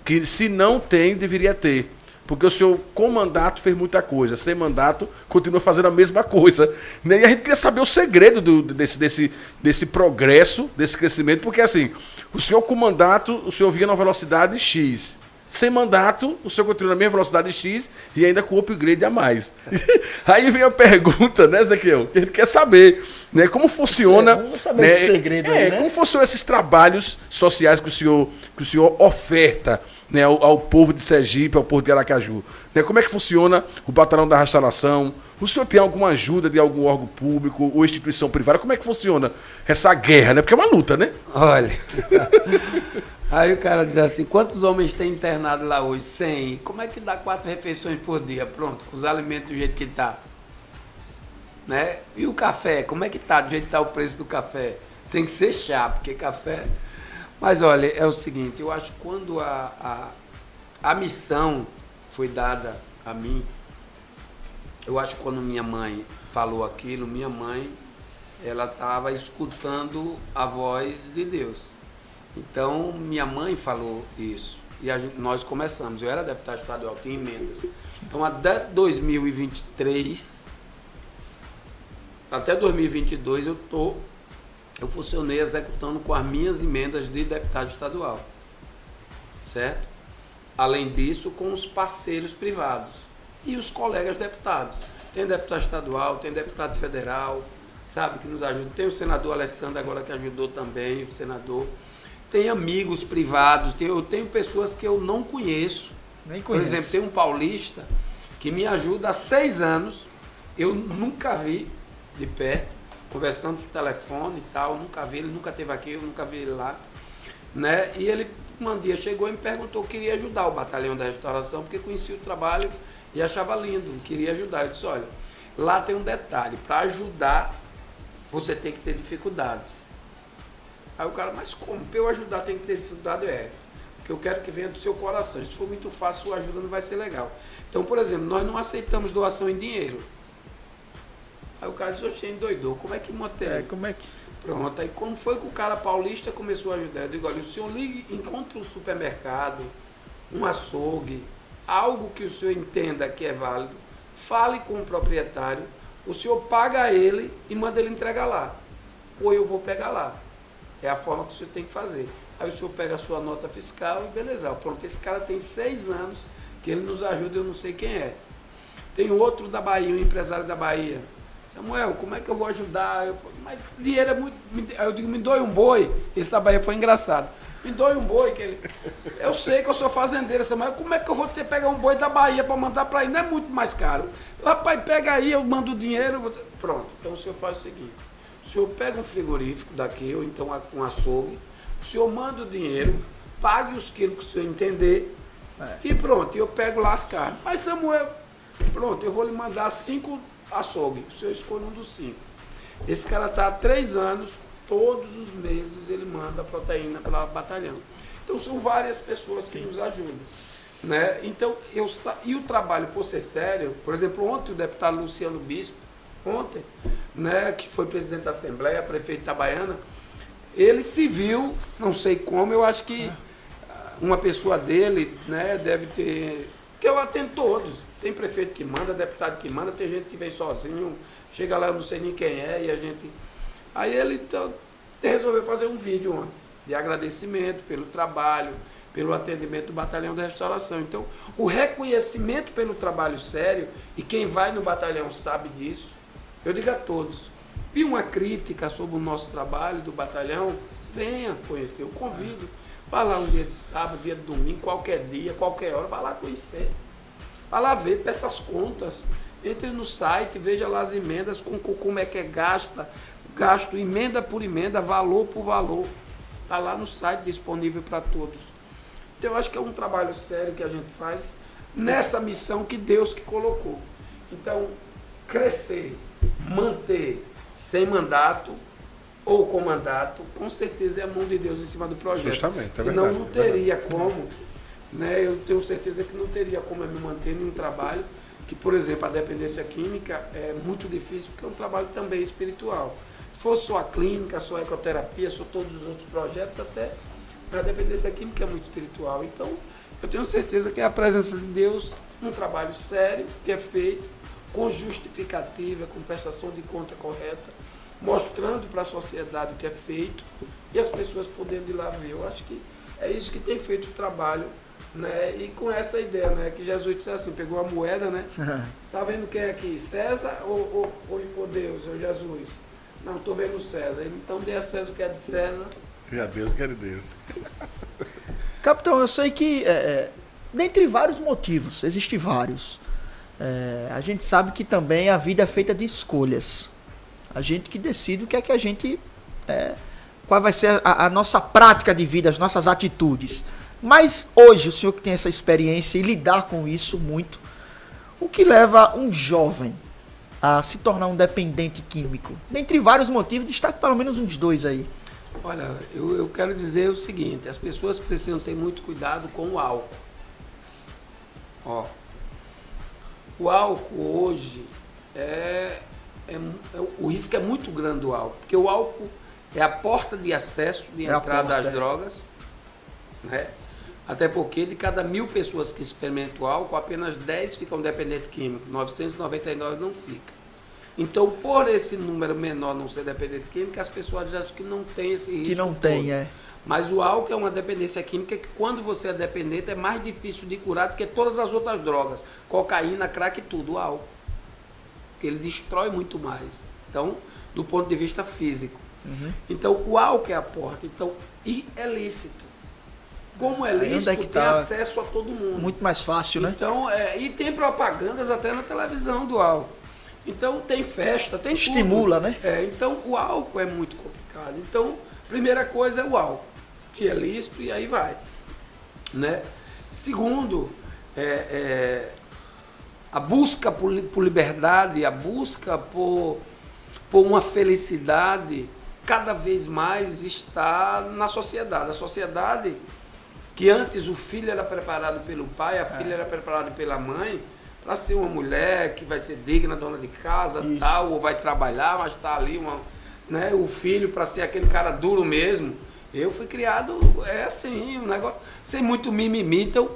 que, se não tem, deveria ter. Porque o senhor, com mandato, fez muita coisa. Sem mandato, continua fazendo a mesma coisa. Né? E a gente queria saber o segredo desse progresso, desse crescimento. Porque, assim, o senhor com mandato, o senhor vinha na velocidade X. Sem mandato, o senhor continua na mesma velocidade X e ainda com o upgrade a mais. Aí vem a pergunta, né, Ezequiel? Que a gente quer saber, né, como funciona... Vamos saber esse segredo aí, né? Como funcionam esses trabalhos sociais que o senhor oferta, né, ao povo de Sergipe, ao povo de Aracaju. Né? Como é que funciona o Batalhão da Restauração? O senhor tem alguma ajuda de algum órgão público ou instituição privada? Como é que funciona essa guerra? Né? Porque é uma luta, né? Olha, aí o cara diz assim, quantos homens tem internado lá hoje? 100. Como é que dá 4 refeições por dia? Pronto, com os alimentos do jeito que tá. Né? E o café, como é que tá? Do jeito que tá o preço do café? Tem que ser chá, porque café... Mas olha, é o seguinte, eu acho que quando a missão foi dada a mim, eu acho que quando minha mãe falou aquilo, minha mãe, ela estava escutando a voz de Deus. Então, minha mãe falou isso. E nós começamos. Eu era deputado estadual, tinha emendas. Então, até 2023, até 2022, eu funcionei executando com as minhas emendas de deputado estadual. Certo? Além disso, com os parceiros privados e os colegas deputados. Tem deputado estadual, tem deputado federal, sabe, que nos ajuda. Tem o senador Alessandro agora que ajudou também, o senador. Tem amigos privados, eu tenho pessoas que eu não conheço. Nem conheço. Por exemplo, tem um paulista que me ajuda há 6 anos, eu nunca vi de perto, conversando no telefone e tal, nunca vi, ele nunca esteve aqui, eu nunca vi ele lá. Né? E ele um dia chegou e me perguntou, queria ajudar o Batalhão da Restauração, porque conhecia o trabalho e achava lindo, queria ajudar. Eu disse, olha, lá tem um detalhe, para ajudar, você tem que ter dificuldades. Aí o cara, mas como? Para eu ajudar tem que ter dificuldade? Porque eu quero que venha do seu coração. Se for muito fácil, sua ajuda não vai ser legal. Então, por exemplo, nós não aceitamos doação em dinheiro. Aí o cara disse, oxe, endoidou, como é que mantém? Como é que... Pronto, aí como foi que o cara paulista começou a ajudar? Eu digo, olha, o senhor ligue, encontre um supermercado, um açougue, algo que o senhor entenda que é válido, fale com o proprietário, o senhor paga ele e manda ele entregar lá. Ou eu vou pegar lá. É a forma que o senhor tem que fazer. Aí o senhor pega a sua nota fiscal e beleza. Pronto, esse cara tem 6 anos que ele nos ajuda, eu não sei quem é. Tem outro da Bahia, um empresário da Bahia. Samuel, como é que eu vou ajudar? Mas dinheiro é muito... Eu digo, me doe um boi. Esse da Bahia foi engraçado. Me doe um boi. Eu sei que eu sou fazendeiro, Samuel. Como é que eu vou ter que pegar um boi da Bahia para mandar para aí? Não é muito mais caro. Rapaz, pega aí, eu mando o dinheiro. Pronto. Então o senhor faz o seguinte. O senhor pega um frigorífico daqui, ou então um açougue. O senhor manda o dinheiro, pague os quilos que o senhor entender. E pronto, eu pego lá as carnes. Mas Samuel, pronto, eu vou lhe mandar 5 açougue, o senhor escolhe um dos 5. Esse cara está há 3 anos, todos os meses ele manda proteína para o batalhão. Então são várias pessoas que nos ajudam. Né? Então, e o trabalho, por ser sério, por exemplo, ontem o deputado Luciano Bispo, né, que foi presidente da Assembleia, prefeito de Itabaiana, ele se viu, não sei como, eu acho que uma pessoa dele, né, deve ter, que eu atendo todos. Tem prefeito que manda, deputado que manda, tem gente que vem sozinho, chega lá, eu não sei nem quem é, e a gente... Aí ele então, resolveu fazer um vídeo ontem, de agradecimento pelo trabalho, pelo atendimento do Batalhão da Restauração. Então, o reconhecimento pelo trabalho sério, e quem vai no batalhão sabe disso, eu digo a todos, e uma crítica sobre o nosso trabalho do batalhão, venha conhecer, eu convido, vá lá um dia de sábado, dia de domingo, qualquer dia, qualquer hora, vá lá conhecer. Vá lá ver, peça as contas, entre no site, veja lá as emendas, como é que é gasto emenda por emenda, valor por valor. Está lá no site disponível para todos. Então eu acho que é um trabalho sério que a gente faz nessa missão que Deus que colocou. Então, crescer, manter sem mandato ou com mandato, com certeza é a mão de Deus em cima do projeto. Justamente, é Senão verdade, não teria como... Né, eu tenho certeza que não teria como eu me manter em um trabalho que, por exemplo, a dependência química é muito difícil, porque é um trabalho também espiritual. Se fosse só a clínica, só a ecoterapia, só todos os outros projetos, até a dependência química é muito espiritual. Então, eu tenho certeza que é a presença de Deus, um trabalho sério, que é feito com justificativa, com prestação de conta correta, mostrando para a sociedade o que é feito e as pessoas podendo ir lá ver. Eu acho que é isso que tem feito o trabalho. Né? E com essa ideia, né? Que Jesus disse assim, pegou a moeda, né? Está vendo quem é aqui? César ou Deus, ou Jesus? Não, estou vendo César. Então dê a César o que é de César. E a Deus o que é de Deus. Capitão, eu sei que, dentre vários motivos, existem vários. A gente sabe que também a vida é feita de escolhas. A gente que decide o que é que a gente... qual vai ser a nossa prática de vida, as nossas atitudes. Mas hoje, o senhor que tem essa experiência e lidar com isso muito, o que leva um jovem a se tornar um dependente químico? Dentre vários motivos, destaque pelo menos uns 2 aí. Olha, eu quero dizer o seguinte, as pessoas precisam ter muito cuidado com o álcool. Ó, o álcool hoje o risco é muito grande do álcool, porque o álcool é a porta de acesso, de entrada às drogas, né? Até porque de cada 1.000 pessoas que experimentam o álcool, apenas 10 ficam dependentes químicos, 999 não ficam. Então, por esse número menor não ser dependente químico, as pessoas acham que não tem esse risco. Que não tem, Mas o álcool é uma dependência química que quando você é dependente é mais difícil de curar do que todas as outras drogas. Cocaína, crack e tudo, o álcool. Porque ele destrói muito mais. Então, do ponto de vista físico. Uhum. Então, o álcool é a porta. Então, e é lícito. Como é lícito, tem acesso a todo mundo. Muito mais fácil, né? Então, e tem propagandas até na televisão do álcool. Então, tem festa, tem estimula, tudo. né? Então, o álcool é muito complicado. Então, primeira coisa é o álcool, que é lícito e aí vai. Né? Segundo, a busca por liberdade, a busca por uma felicidade, cada vez mais está na sociedade. A sociedade, que antes o filho era preparado pelo pai, a filha era preparada pela mãe, para ser uma mulher que vai ser digna, dona de casa, tal, ou vai trabalhar, mas está ali né, o filho para ser aquele cara duro mesmo. Eu fui criado assim, um negócio sem muito mimimi. Então,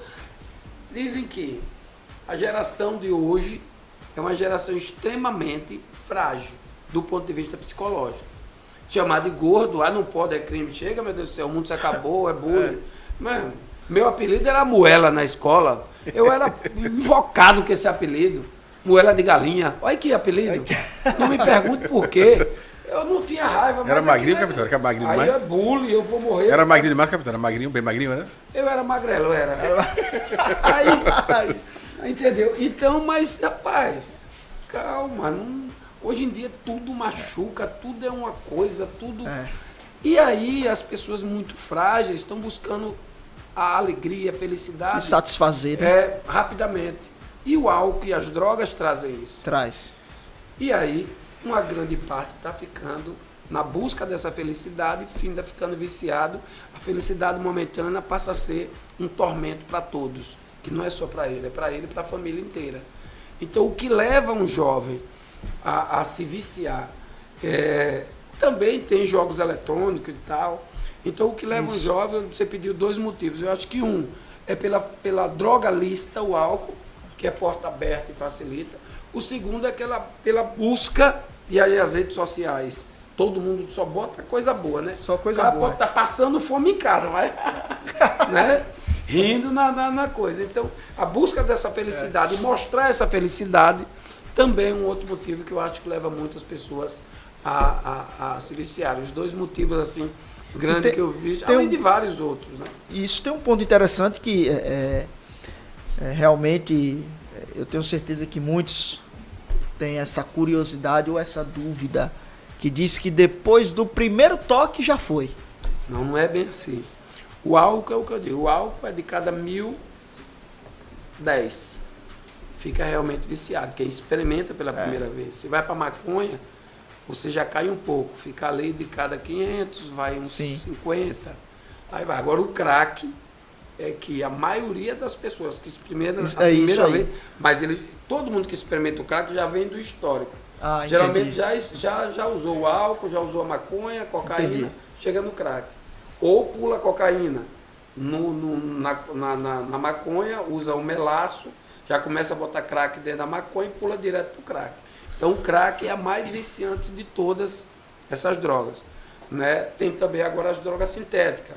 dizem que a geração de hoje é uma geração extremamente frágil do ponto de vista psicológico. Chamar de gordo, não pode, é crime. Chega, meu Deus do céu, o mundo se acabou, é bullying. Mano, meu apelido era Moela na escola. Eu era invocado com esse apelido. Moela de galinha. Olha que apelido. Não me pergunte por quê. Eu não tinha raiva. Era magrinho, capitão? Era magrinho demais? Aí é bullying, eu vou morrer. Era magrinho demais, capitão? Era magrinho, bem magrinho, né? Eu era magrelo, era. Aí, entendeu? Então, mas, rapaz, calma. Hoje em dia tudo machuca, tudo é uma coisa, tudo... E aí as pessoas muito frágeis estão buscando a alegria, a felicidade. Se satisfazer, né? Rapidamente. E o álcool e as drogas trazem isso. Traz. E aí, uma grande parte está ficando na busca dessa felicidade, finda ficando viciado. A felicidade momentânea passa a ser um tormento para todos, que não é só para ele, é para ele e para a família inteira. Então, o que leva um jovem a se viciar? Também tem jogos eletrônicos e tal. Então, o que leva um jovem, você pediu 2 motivos. Eu acho que um é pela droga lícita, o álcool, que é porta aberta e facilita. O segundo é pela busca, e aí as redes sociais. Todo mundo só bota coisa boa, né? Só coisa boa. O cara boa. pode estar passando fome em casa, vai né? Rindo na coisa. Então, a busca dessa felicidade, mostrar essa felicidade, também é um outro motivo que eu acho que leva muitas pessoas a se viciarem. Os 2 motivos, assim, grandes que eu vi, além de vários outros, né? Isso tem um ponto interessante que realmente eu tenho certeza que muitos têm essa curiosidade ou essa dúvida, que diz que depois do primeiro toque já foi. Não é bem assim. O álcool é o que eu digo. O álcool é de cada 1.000, 10 fica realmente viciado. Quem experimenta pela primeira vez. Se vai para maconha, você já cai um pouco. Fica ali de cada 500, vai uns 50. Aí vai. Agora o crack é que a maioria das pessoas que experimentam a primeira vez, mas todo mundo que experimenta o crack já vem do histórico. Geralmente já usou o álcool, já usou a maconha, a cocaína, chega no crack. Ou pula a cocaína na maconha, usa o melaço, já começa a botar crack dentro da maconha e pula direto pro crack. Então o crack é a mais viciante de todas essas drogas. Né? Tem também agora as drogas sintéticas.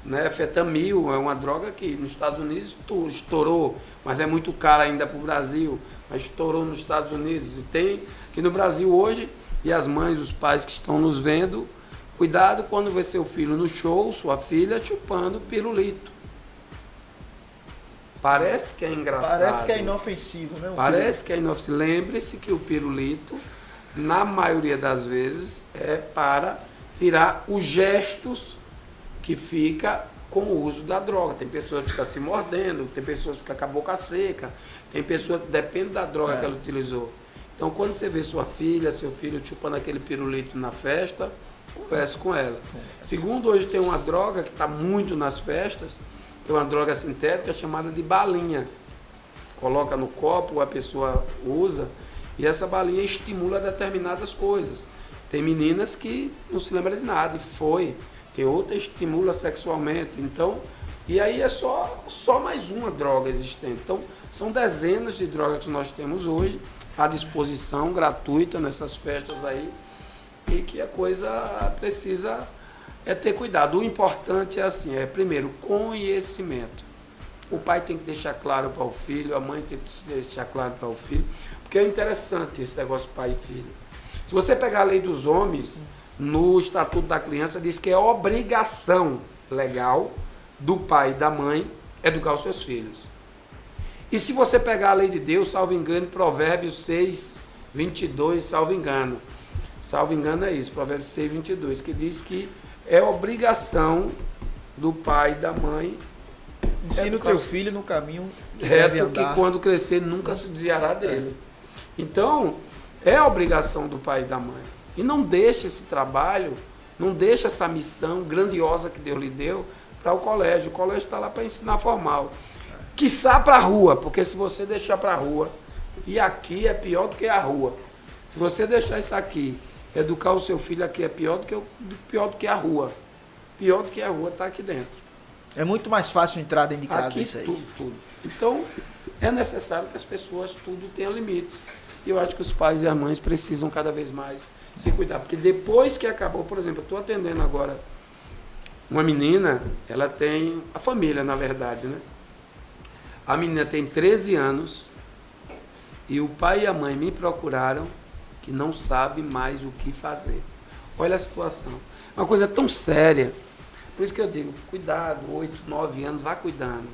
Né? Fentanil é uma droga que nos Estados Unidos estourou, mas é muito cara ainda para o Brasil, mas estourou nos Estados Unidos. E tem aqui no Brasil hoje, e as mães, os pais que estão nos vendo, cuidado quando vê seu filho no show, sua filha chupando pirulito. Parece que é engraçado. Parece que é inofensivo, né? Parece que é inofensivo. Lembre-se que o pirulito, na maioria das vezes, é para tirar os gestos que fica com o uso da droga. Tem pessoas que ficam se mordendo, tem pessoas que ficam com a boca seca, tem pessoas que depende da droga que ela utilizou. Então, quando você vê sua filha, seu filho chupando aquele pirulito na festa, converse com ela. Segundo, hoje tem uma droga que está muito nas festas, é uma droga sintética chamada de balinha. Coloca no copo, a pessoa usa, e essa balinha estimula determinadas coisas. Tem meninas que não se lembram de nada, e foi. Tem outra que estimula sexualmente. Então, e aí é só mais uma droga existente. Então, são dezenas de drogas que nós temos hoje à disposição, gratuita, nessas festas aí, e que a coisa precisa ter cuidado. O importante é assim, primeiro, conhecimento. O pai tem que deixar claro para o filho, a mãe tem que deixar claro para o filho, porque é interessante esse negócio pai e filho. Se você pegar a lei dos homens, no Estatuto da Criança, diz que é obrigação legal do pai e da mãe educar os seus filhos. E se você pegar a lei de Deus, salvo engano, Provérbios 6, 22, salvo engano é isso, Provérbios 6, 22, que diz que é obrigação do pai e da mãe. Ensina o teu filho no caminho reto, que quando crescer nunca se desviará dele. Então, é a obrigação do pai e da mãe. E não deixe esse trabalho, não deixe essa missão grandiosa que Deus lhe deu para o colégio. O colégio está lá para ensinar formal. Quiçá para a rua, porque se você deixar para a rua, e aqui é pior do que a rua. Se você deixar isso aqui, educar o seu filho aqui é pior do que a rua. Pior do que a rua está aqui dentro. É muito mais fácil entrar dentro de casa aqui, isso aí. Tudo. Então, é necessário que as pessoas tudo tenham limites. E eu acho que os pais e as mães precisam cada vez mais se cuidar. Porque depois que acabou, por exemplo, eu estou atendendo agora uma menina, ela tem a família, na verdade, né? A menina tem 13 anos e o pai e a mãe me procuraram que não sabe mais o que fazer. Olha a situação. Uma coisa tão séria. Por isso que eu digo, cuidado, 8, 9 anos, vá cuidando.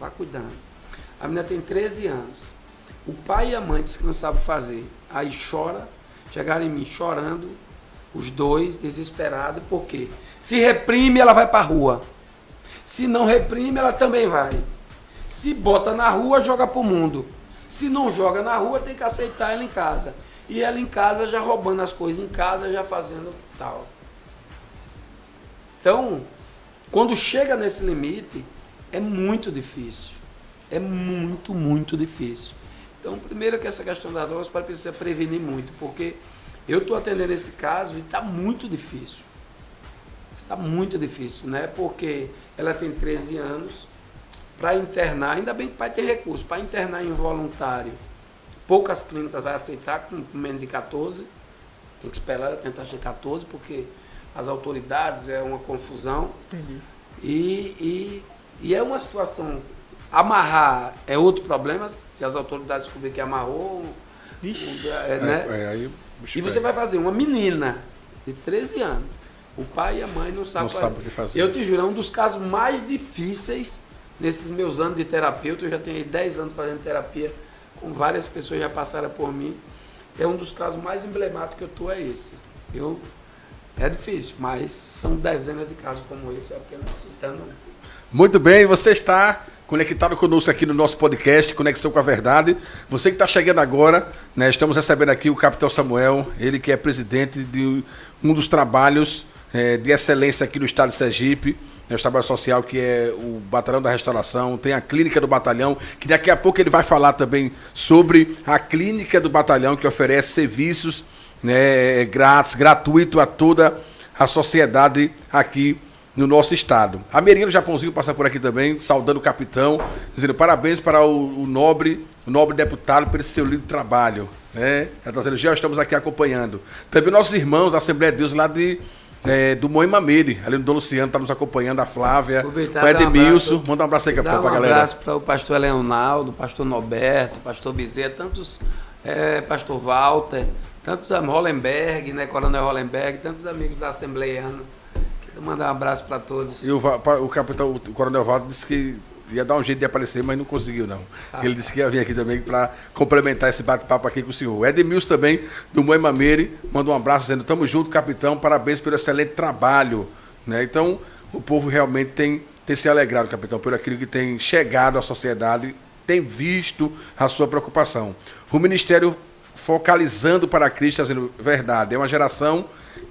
A menina tem 13 anos. O pai e a mãe dizem que não sabem fazer. Aí chora, chegaram em mim chorando, os dois, desesperados, por quê? Se reprime, ela vai para a rua. Se não reprime, ela também vai. Se bota na rua, joga para o mundo. Se não joga na rua, tem que aceitar ela em casa. E ela em casa já roubando as coisas em casa, já fazendo tal. Então, quando chega nesse limite, é muito difícil. É muito, muito difícil. Então, primeiro que essa questão da droga, você precisa prevenir muito, porque eu estou atendendo esse caso e está muito difícil. Está muito difícil, né? Porque ela tem 13 anos, para internar, ainda bem que o pai tem recurso, para internar involuntário, poucas clínicas vai aceitar com menos de 14, tem que esperar ela tentar chegar 14, porque as autoridades é uma confusão. Entendi. E é uma situação, amarrar é outro problema, se as autoridades descobrirem que amarrou, né? Aí, e você vai fazer uma menina de 13 anos, o pai e a mãe não sabem o que fazer. Eu te juro, é um dos casos mais difíceis nesses meus anos de terapeuta. Eu já tenho 10 anos fazendo terapia, com várias pessoas já passaram por mim. É um dos casos mais emblemáticos que eu estou, é esse. É difícil, mas são dezenas de casos como esse, eu apenas citando. Muito bem, você está conectado conosco aqui no nosso podcast, Conexão com a Verdade. Você que está chegando agora, né, estamos recebendo aqui o Capitão Samuel, ele que é presidente de um dos trabalhos de excelência aqui no estado de Sergipe, o trabalho social, que é o Batalhão da Restauração, tem a Clínica do Batalhão, que daqui a pouco ele vai falar também sobre a Clínica do Batalhão, que oferece serviços, né, grátis, gratuito a toda a sociedade aqui no nosso estado. A Merinha do Japãozinho passa por aqui também, saudando o capitão, dizendo parabéns para o nobre deputado por esse seu lindo trabalho. Né? Ela está dizendo, já estamos aqui acompanhando. Também nossos irmãos da Assembleia de Deus lá do Moimamere, ali no Dom Luciano, está nos acompanhando, a Flávia, o Edmilson. Manda um abraço aí, capitão, para a galera. Um abraço para o pastor Leonardo, pastor Norberto, pastor Bezerra, tantos, pastor Walter, tantos Hollenberg, né, Coronel Hollenberg, tantos amigos da Assembleiana. Quero mandar um abraço para todos. E o capitão, o Coronel Walter, disse que ia dar um jeito de aparecer, mas não conseguiu, não. Ele disse que ia vir aqui também para complementar esse bate-papo aqui com o senhor. Edmilson também, do Moemameire, manda um abraço dizendo, tamo junto, capitão, parabéns pelo excelente trabalho. Né? Então, o povo realmente tem se alegrado, capitão, por aquilo que tem chegado à sociedade, tem visto a sua preocupação. O Ministério focalizando para Cristo, está dizendo verdade, é uma geração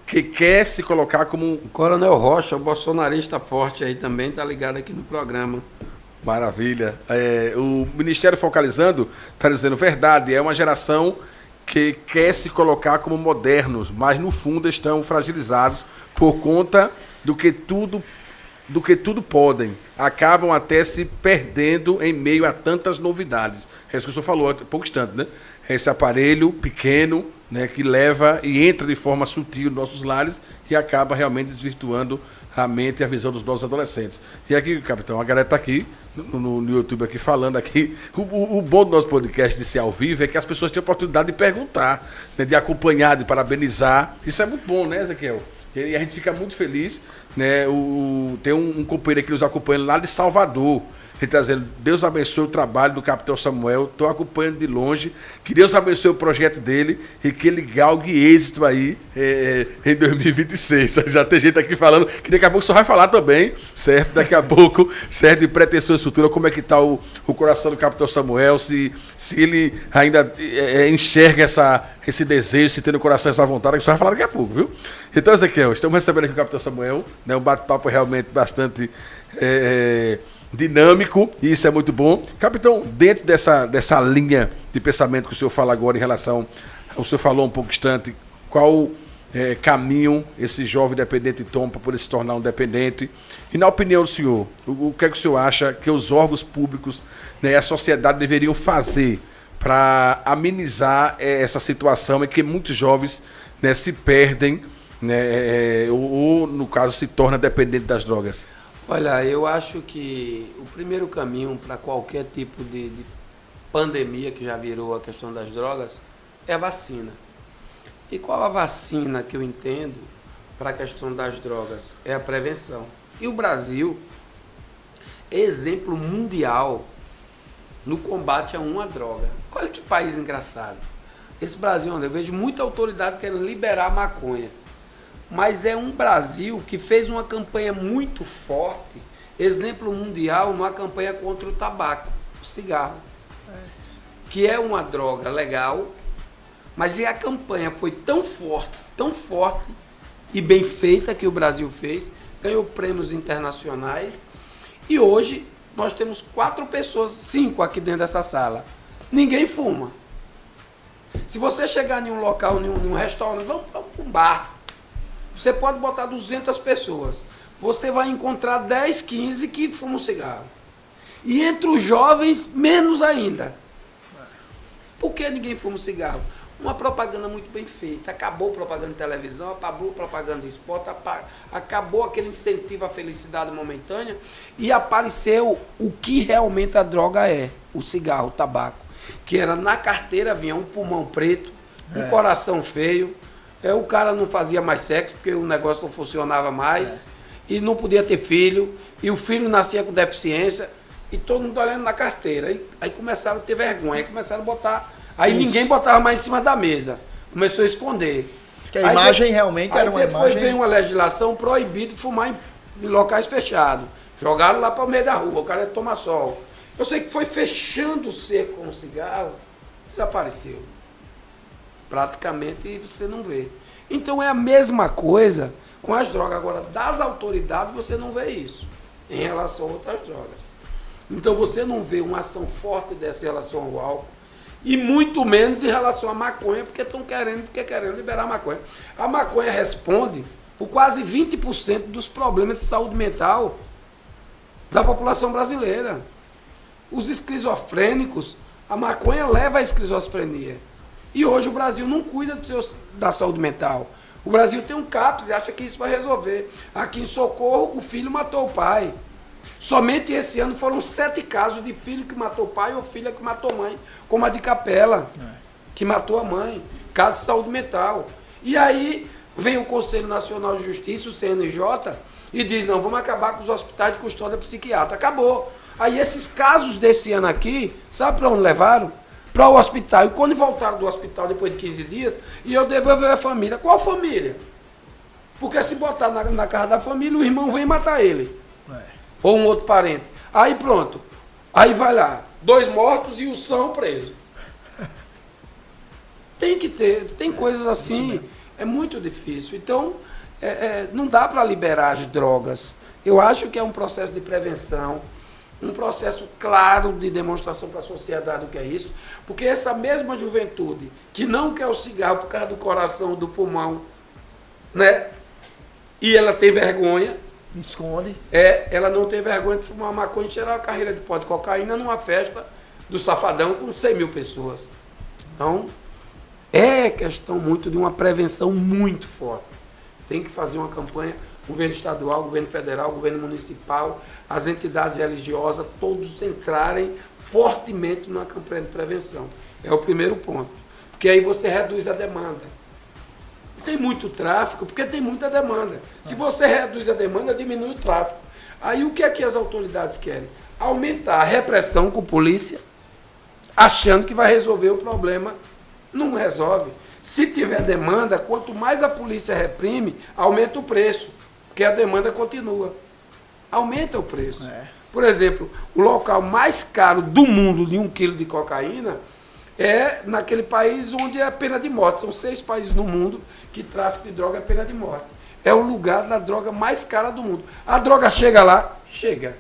que quer se colocar como um... Coronel Rocha, o bolsonarista forte aí também, tá ligado aqui no programa. Maravilha. O Ministério focalizando está dizendo verdade, é uma geração que quer se colocar como modernos, mas no fundo estão fragilizados por conta do que tudo podem. Acabam até se perdendo em meio a tantas novidades. É isso que o senhor falou há pouco instante, né? Esse aparelho pequeno, né, que leva e entra de forma sutil nos nossos lares e acaba realmente desvirtuando a mente e a visão dos nossos adolescentes. E aqui, capitão, a galera está aqui no YouTube aqui falando aqui. O bom do nosso podcast de ser ao vivo é que as pessoas têm a oportunidade de perguntar, né, de acompanhar, de parabenizar. Isso é muito bom, né, Ezequiel? E a gente fica muito feliz, né? Tem um companheiro que nos acompanha lá de Salvador. Ele está dizendo, Deus abençoe o trabalho do capitão Samuel, estou acompanhando de longe, que Deus abençoe o projeto dele e que ele galgue êxito aí em 2026. Já tem gente aqui falando, que daqui a pouco só vai falar também, certo? Daqui a pouco, certo? De pretensões futuras, como é que está o coração do capitão Samuel, se ele ainda enxerga esse desejo, se tem no coração essa vontade, que só vai falar daqui a pouco, viu? Então, Ezequiel, estamos recebendo aqui o capitão Samuel, né? Um bate-papo realmente bastante... dinâmico, e isso é muito bom. Capitão, dentro dessa linha de pensamento que o senhor fala agora em relação, o senhor falou um pouco distante, qual caminho esse jovem dependente toma para poder se tornar um dependente, e na opinião do senhor, o que é que o senhor acha que os órgãos públicos, né, a sociedade deveriam fazer para amenizar essa situação em que muitos jovens, né, se perdem, né, ou no caso se torna dependente das drogas? Olha, eu acho que o primeiro caminho para qualquer tipo de pandemia que já virou a questão das drogas é a vacina. E qual a vacina que eu entendo para a questão das drogas? É a prevenção. E o Brasil é exemplo mundial no combate a uma droga. Olha que país engraçado. Esse Brasil, onde eu vejo muita autoridade querendo liberar a maconha. Mas é um Brasil que fez uma campanha muito forte, exemplo mundial, numa campanha contra o tabaco, o cigarro, que é uma droga legal, mas a campanha foi tão forte e bem feita que o Brasil fez, ganhou prêmios internacionais, e hoje nós temos 4 pessoas, 5 aqui dentro dessa sala. Ninguém fuma. Se você chegar em um local, em um restaurante, vamos para um bar, você pode botar 200 pessoas. Você vai encontrar 10, 15 que fumam cigarro. E entre os jovens, menos ainda. Por que ninguém fuma cigarro? Uma propaganda muito bem feita. Acabou propaganda de televisão, acabou propaganda de esporte, acabou aquele incentivo à felicidade momentânea e apareceu o que realmente a droga é. O cigarro, o tabaco. Que era na carteira, vinha um pulmão preto, um coração feio. O cara não fazia mais sexo porque o negócio não funcionava mais e não podia ter filho, e o filho nascia com deficiência e todo mundo olhando na carteira. Aí começaram a ter vergonha, aí começaram a botar, aí ninguém botava mais em cima da mesa, começou a esconder. Que a imagem realmente era uma imagem... Depois veio uma legislação proibido fumar em locais fechados, jogaram lá para o meio da rua, o cara ia tomar sol. Eu sei que foi fechando o cerco com o cigarro, desapareceu. Praticamente você não vê. Então é a mesma coisa com as drogas. Agora, das autoridades, você não vê isso em relação a outras drogas. Então você não vê uma ação forte dessa em relação ao álcool e muito menos em relação à maconha, porque querendo liberar a maconha. A maconha responde por quase 20% dos problemas de saúde mental da população brasileira. Os esquizofrênicos, a maconha leva à esquizofrenia. E hoje o Brasil não cuida da saúde mental. O Brasil tem um CAPS e acha que isso vai resolver. Aqui em Socorro, o filho matou o pai. Somente esse ano foram 7 casos de filho que matou o pai ou filha que matou a mãe, como a de Capela, que matou a mãe. Caso de saúde mental. E aí vem o Conselho Nacional de Justiça, o CNJ, e diz, não, vamos acabar com os hospitais de custódia psiquiátrica. Acabou. Aí esses casos desse ano aqui, sabe para onde levaram? Para o hospital. E quando voltaram do hospital depois de 15 dias, e eu devolver a família. Qual família? Porque se botar na casa da família, o irmão vem matar ele. Ou um outro parente. Aí pronto. Aí vai lá, 2 mortos e o São preso. Tem que ter, tem coisas assim, é muito difícil. Então, não dá para liberar as drogas. Eu acho que é um processo de prevenção, um processo claro de demonstração para a sociedade do que é isso, porque essa mesma juventude que não quer o cigarro por causa do coração, do pulmão, né? E ela tem vergonha. Esconde. Ela não tem vergonha de fumar maconha e tirar a carreira de pó de cocaína numa festa do Safadão com 100 mil pessoas. Então, é questão muito de uma prevenção muito forte. Tem que fazer uma campanha, governo estadual, governo federal, governo municipal, as entidades religiosas, todos entrarem fortemente numa campanha de prevenção. É o primeiro ponto. Porque aí você reduz a demanda. Tem muito tráfico, porque tem muita demanda. Se você reduz a demanda, diminui o tráfico. Aí o que é que as autoridades querem? Aumentar a repressão com polícia, achando que vai resolver o problema. Não resolve. Se tiver demanda, quanto mais a polícia reprime, aumenta o preço, porque a demanda continua. Aumenta o preço. Por exemplo, o local mais caro do mundo de 1 quilo de cocaína é naquele país onde é a pena de morte. São 6 países no mundo que tráfico de droga é pena de morte. É o lugar da droga mais cara do mundo. A droga chega lá? Chega.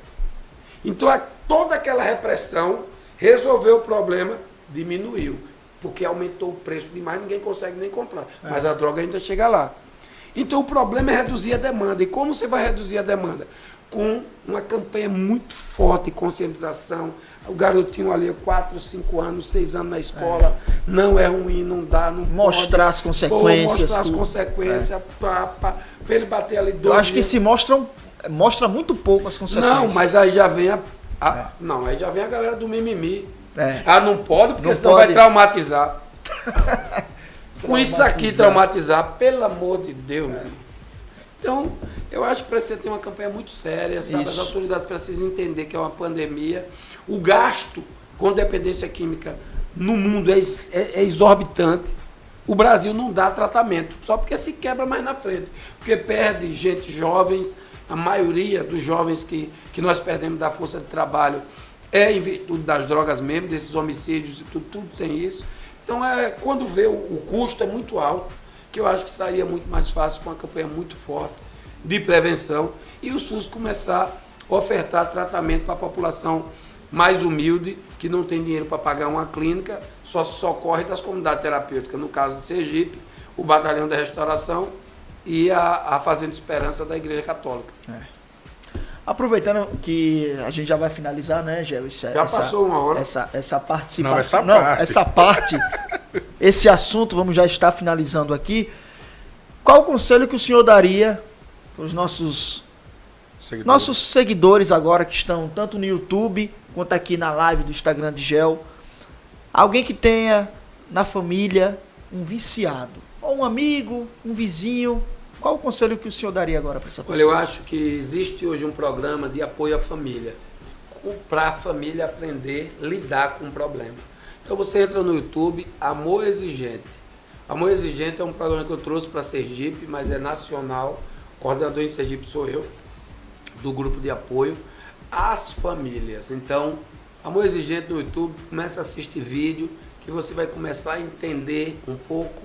Então, toda aquela repressão resolveu o problema, diminuiu. Porque aumentou o preço demais, ninguém consegue nem comprar. Mas a droga ainda chega lá. Então, o problema é reduzir a demanda. E como você vai reduzir a demanda? Com uma campanha muito forte de conscientização. O garotinho ali, 4, 5 anos, 6 anos na escola, não é ruim, não dá, não mostrar pode. as consequências. Mostrar as consequências, para ele bater ali 2 Eu acho que se mostra muito pouco as consequências. Não, mas aí já vem não, aí já vem a galera do mimimi. Não pode, porque não senão pode. vai traumatizar. Com isso aqui, traumatizar, pelo amor de Deus, meu. Então, eu acho que precisa ter uma campanha muito séria, sabe? As autoridades precisam entender que é uma pandemia. O gasto com dependência química no mundo é exorbitante. O Brasil não dá tratamento, só porque se quebra mais na frente. Porque perde gente jovens, a maioria dos jovens que nós perdemos da força de trabalho é em virtude das drogas mesmo, desses homicídios, tudo tem isso. Então, quando vê o custo é muito alto, que eu acho que seria muito mais fácil com uma campanha muito forte de prevenção e o SUS começar a ofertar tratamento para a população mais humilde, que não tem dinheiro para pagar uma clínica, só se socorre das comunidades terapêuticas, no caso de Sergipe, o Batalhão da Restauração e a Fazenda Esperança da Igreja Católica. Aproveitando que a gente já vai finalizar, né, Gel? Já passou uma hora. Essa participação. Essa parte. Esse assunto, vamos já estar finalizando aqui. Qual o conselho que o senhor daria para os nossos seguidores agora que estão tanto no YouTube quanto aqui na live do Instagram de Gel? Alguém que tenha na família um viciado, ou um amigo, um vizinho. Qual o conselho que o senhor daria agora para essa pessoa? Olha, eu acho que existe hoje um programa de apoio à família, para a família aprender a lidar com o problema. Então você entra no YouTube, Amor Exigente. Amor Exigente é um programa que eu trouxe para Sergipe, mas é nacional. O coordenador em Sergipe sou eu, do grupo de apoio às famílias. Então, Amor Exigente no YouTube, começa a assistir vídeo, que você vai começar a entender um pouco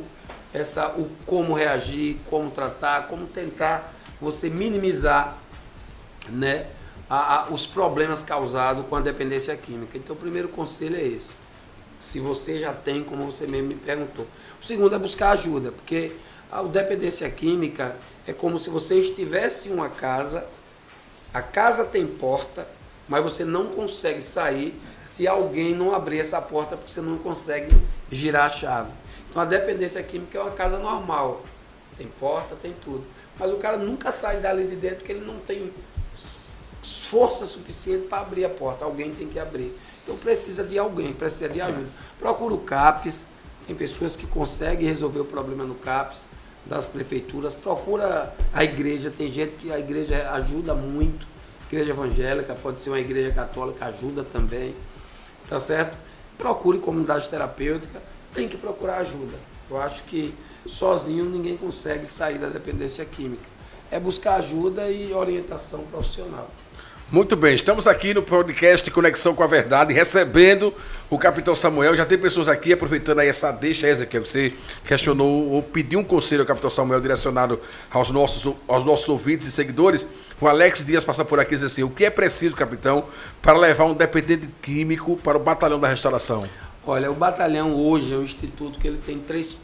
como reagir, como tratar, como tentar você minimizar, né, os problemas causados com a dependência química. Então, o primeiro conselho é esse. Se você já tem, como você mesmo me perguntou. O segundo é buscar ajuda, porque a dependência química é como se você estivesse em uma casa, a casa tem porta, mas você não consegue sair se alguém não abrir essa porta, porque você não consegue girar a chave. Então, a dependência química é uma casa normal. Tem porta, tem tudo. Mas o cara nunca sai dali de dentro porque ele não tem força suficiente para abrir a porta. Alguém tem que abrir. Então, precisa de alguém, precisa de ajuda. Procura o CAPES. Tem pessoas que conseguem resolver o problema no CAPES, das prefeituras. Procura a igreja. Tem gente que a igreja ajuda muito. A igreja evangélica, pode ser uma igreja católica, ajuda também, tá certo? Procure comunidade terapêutica, tem que procurar ajuda. Eu acho que sozinho ninguém consegue sair da dependência química. É buscar ajuda e orientação profissional. Muito bem, estamos aqui no podcast Conexão com a Verdade, recebendo o Capitão Samuel. Já tem pessoas aqui aproveitando aí essa deixa, Ezequiel, você questionou ou pediu um conselho ao Capitão Samuel direcionado aos nossos ouvintes e seguidores. O Alex Dias passa por aqui e diz assim: o que é preciso, capitão, para levar um dependente químico para o Batalhão da Restauração? Olha, o batalhão hoje é um instituto que ele tem três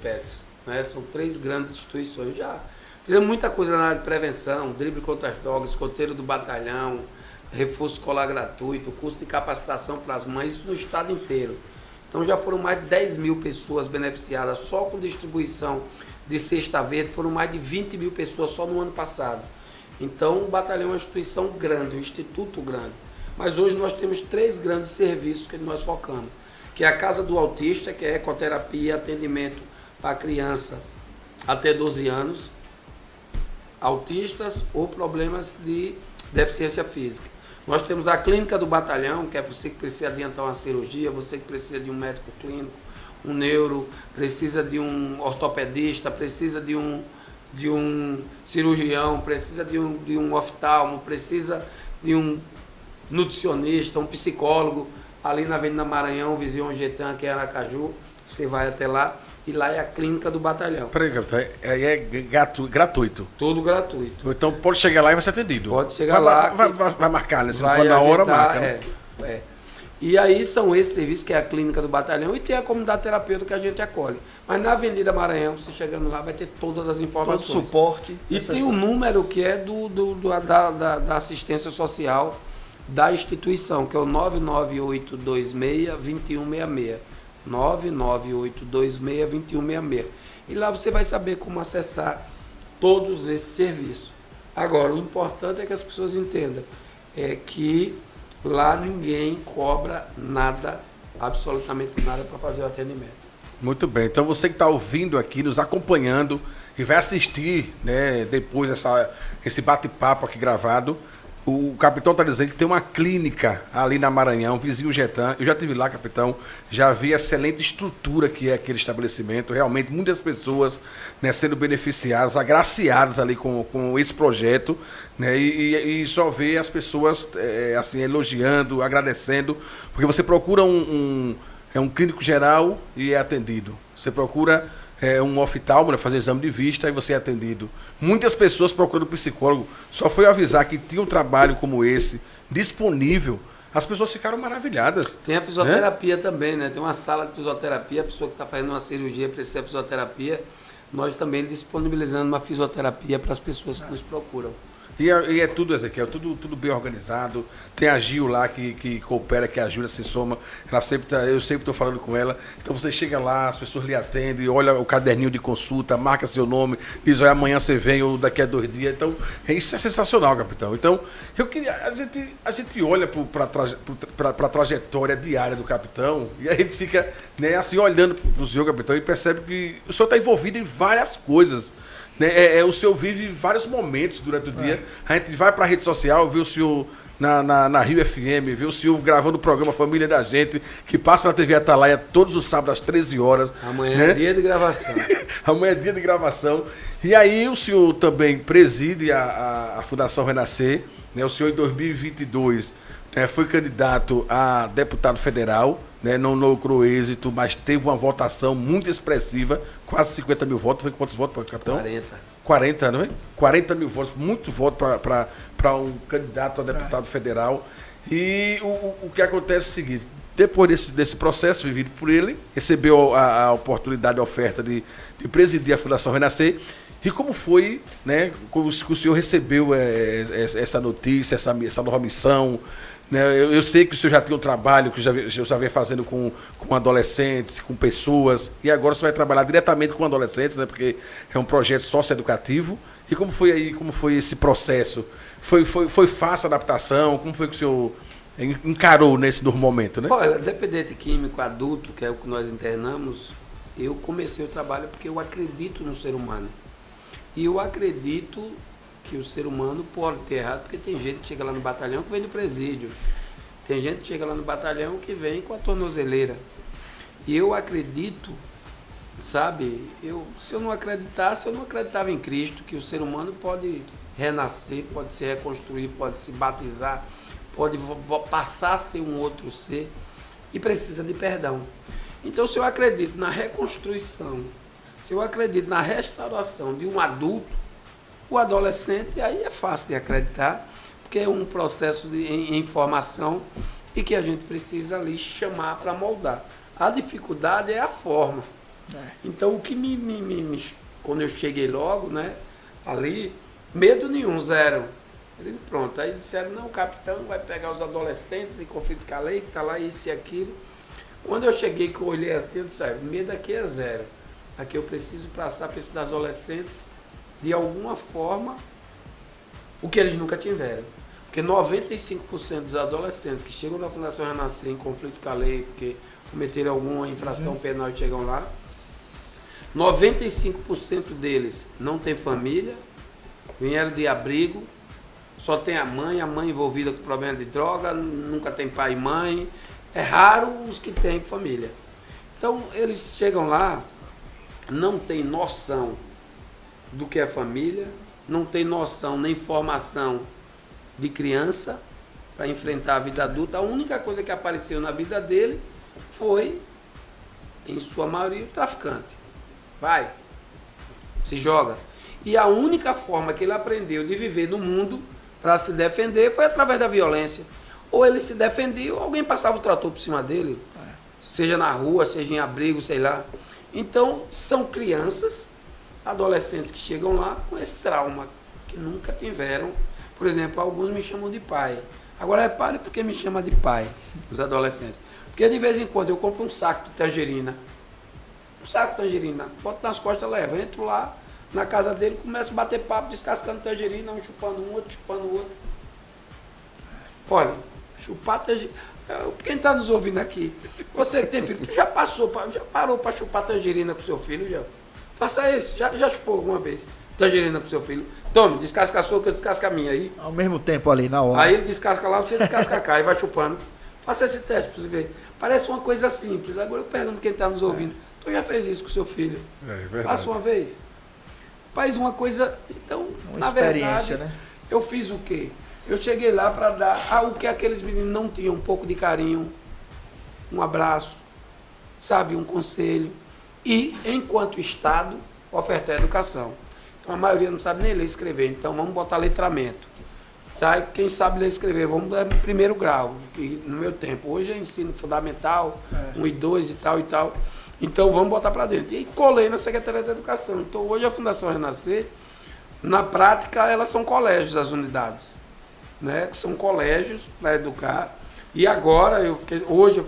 peças, né? São 3 grandes instituições. Já fizemos muita coisa na área de prevenção, drible contra as drogas, escoteiro do batalhão, reforço escolar gratuito, curso de capacitação para as mães, isso no estado inteiro. Então já foram mais de 10 mil pessoas beneficiadas só com distribuição de cesta verde, foram mais de 20 mil pessoas só no ano passado. Então o batalhão é uma instituição grande, um instituto grande. Mas hoje nós temos 3 grandes serviços que nós focamos, que é a Casa do Autista, que é ecoterapia, atendimento para criança até 12 anos, autistas ou problemas de deficiência física. Nós temos a Clínica do Batalhão, que é você que precisa adiantar uma cirurgia, você que precisa de um médico clínico, um neuro, precisa de um ortopedista, precisa de um cirurgião, precisa de um oftalmo, precisa de um nutricionista, um psicólogo, ali na Avenida Maranhão, vizinho Angetan, que é Aracaju, você vai até lá, e lá é a Clínica do Batalhão. Peraí, capitão, é gratuito? Tudo gratuito. Então pode chegar lá e vai ser atendido? Pode chegar lá. Vai marcar, né? Se não for na hora, marca. Né? E aí são esses serviços, que é a Clínica do Batalhão, e tem a comunidade terapêutica que a gente acolhe. Mas na Avenida Maranhão, você chegando lá, vai ter todas as informações. Todo suporte. E tem um número que é da assistência social da instituição, que é o 99826-2166. 99826-2166. E lá você vai saber como acessar todos esses serviços. Agora, o importante é que as pessoas entendam que lá ninguém cobra nada, absolutamente nada, para fazer o atendimento. Muito bem, então você que está ouvindo aqui, nos acompanhando e vai assistir, né, depois esse bate-papo aqui gravado, o capitão está dizendo que tem uma clínica ali na Maranhão, vizinho Getan. Eu já estive lá, capitão, já vi a excelente estrutura que é aquele estabelecimento. Realmente, muitas pessoas, né, sendo beneficiadas, agraciadas ali com esse projeto, né, e só ver as pessoas assim, elogiando, agradecendo, porque você procura um clínico geral e é atendido. Você procura um oftalmo, né, fazer exame de vista e você é atendido. Muitas pessoas procurando psicólogo, só foi avisar que tinha um trabalho como esse disponível, as pessoas ficaram maravilhadas. Tem a fisioterapia também, né? Tem uma sala de fisioterapia, a pessoa que está fazendo uma cirurgia precisa de fisioterapia, nós também disponibilizando uma fisioterapia para as pessoas que nos procuram. E é tudo, Ezequiel, tudo bem organizado. Tem a Gil lá que coopera, que ajuda, se soma. Eu sempre estou falando com ela. Então você chega lá, as pessoas lhe atendem, olha o caderninho de consulta, marca seu nome, diz, olha, amanhã você vem ou daqui a 2 dias. Então, isso é sensacional, capitão. Então, eu queria. A gente olha para a trajetória diária do capitão e a gente fica, né, assim, olhando para o senhor, capitão, e percebe que o senhor está envolvido em várias coisas. Né? O senhor vive vários momentos durante o dia. A gente vai para a rede social, vê o senhor na Rio FM, vê o senhor gravando o programa Família da Gente, que passa na TV Atalaia todos os sábados às 13 horas. Amanhã, né? É dia de gravação. Amanhã é dia de gravação. E aí o senhor também preside a Fundação Renascer, né? O senhor em 2022 foi candidato a deputado federal, né? Não logrou êxito, mas teve uma votação muito expressiva, quase 50 mil votos. Foi quantos votos, capitão? 40, não é? 40 mil votos, muito voto para um candidato a deputado federal. E o que acontece é o seguinte: depois desse processo vivido por ele, recebeu a oportunidade, a oferta de presidir a Fundação Renascer. E como foi, né, como o senhor recebeu essa notícia, essa nova missão? Né? Eu sei que o senhor já tem um trabalho que o senhor já vem fazendo com adolescentes, com pessoas, e agora você vai trabalhar diretamente com adolescentes, né, porque é um projeto socioeducativo. E como foi esse processo? Foi fácil a adaptação? Como foi que o senhor encarou nesse novo momento? Né? Olha, dependente químico adulto, que é o que nós internamos, eu comecei o trabalho porque eu acredito no ser humano. E eu acredito que o ser humano pode ter errado, porque tem gente que chega lá no batalhão que vem do presídio. Tem gente que chega lá no batalhão que vem com a tornozeleira. E eu acredito, sabe, se eu não acreditasse, eu não acreditava em Cristo, que o ser humano pode renascer, pode se reconstruir, pode se batizar, pode passar a ser um outro ser e precisa de perdão. Então, se eu acredito na reconstrução, se eu acredito na restauração de um adulto, o adolescente, aí é fácil de acreditar, porque é um processo em formação e que a gente precisa ali chamar para moldar. A dificuldade é a forma. Então, o que quando eu cheguei logo, né, ali, medo nenhum, zero. Eu digo, pronto. Aí disseram, não, o capitão vai pegar os adolescentes em conflito com a lei, que está lá isso e aquilo. Quando eu cheguei, que eu olhei assim, eu disse, medo aqui é zero. Aqui eu preciso passar para esses adolescentes, de alguma forma, o que eles nunca tiveram. Porque 95% dos adolescentes que chegam na Fundação Renascer em conflito com a lei, porque cometeram alguma infração penal e chegam lá, 95% deles não tem família, vieram de abrigo, só tem a mãe envolvida com problema de droga, nunca tem pai e mãe. É raro os que têm família. Então, eles chegam lá, não tem noção do que é família, não tem noção nem formação de criança para enfrentar a vida adulta. A única coisa que apareceu na vida dele foi, em sua maioria, o traficante. Vai, se joga. E a única forma que ele aprendeu de viver no mundo para se defender foi através da violência. Ou ele se defendia, ou alguém passava o trator por cima dele, seja na rua, seja em abrigo, sei lá. Então, são crianças, adolescentes que chegam lá com esse trauma, que nunca tiveram. Por exemplo, alguns me chamam de pai. Agora, repare por que me chama de pai, os adolescentes. Porque de vez em quando eu compro um saco de tangerina. Um saco de tangerina, boto nas costas, levo. Entro lá na casa dele, começo a bater papo, descascando tangerina, um chupando um, outro chupando o outro. Olha, chupar tangerina. Quem está nos ouvindo aqui, você que tem filho, tu já parou para chupar tangerina com seu filho? Já? Faça isso, já chupou alguma vez tangerina com seu filho? Tome, descasca a sua, que eu descasco a minha aí. Ao mesmo tempo ali, na hora. Aí ele descasca lá, você descasca cá e vai chupando. Faça esse teste para você ver. Parece uma coisa simples. Agora eu pergunto quem está nos ouvindo. Tu já fez isso com seu filho? É verdade. Faça uma vez. Faz uma coisa. Então, Uma na experiência, verdade, né? eu fiz o quê? Eu cheguei lá para dar o que aqueles meninos não tinham, um pouco de carinho, um abraço, sabe, um conselho. E, enquanto Estado, ofertar educação. Então, a maioria não sabe nem ler e escrever. Então, vamos botar letramento. Quem sabe ler e escrever, vamos dar primeiro grau, que no meu tempo. Hoje é ensino fundamental, 1 e 2 e tal e tal. Então, vamos botar para dentro. E colei na Secretaria da Educação. Então, hoje a Fundação Renascer, na prática, elas são colégios, as unidades. Né? Que são colégios para educar. E agora, hoje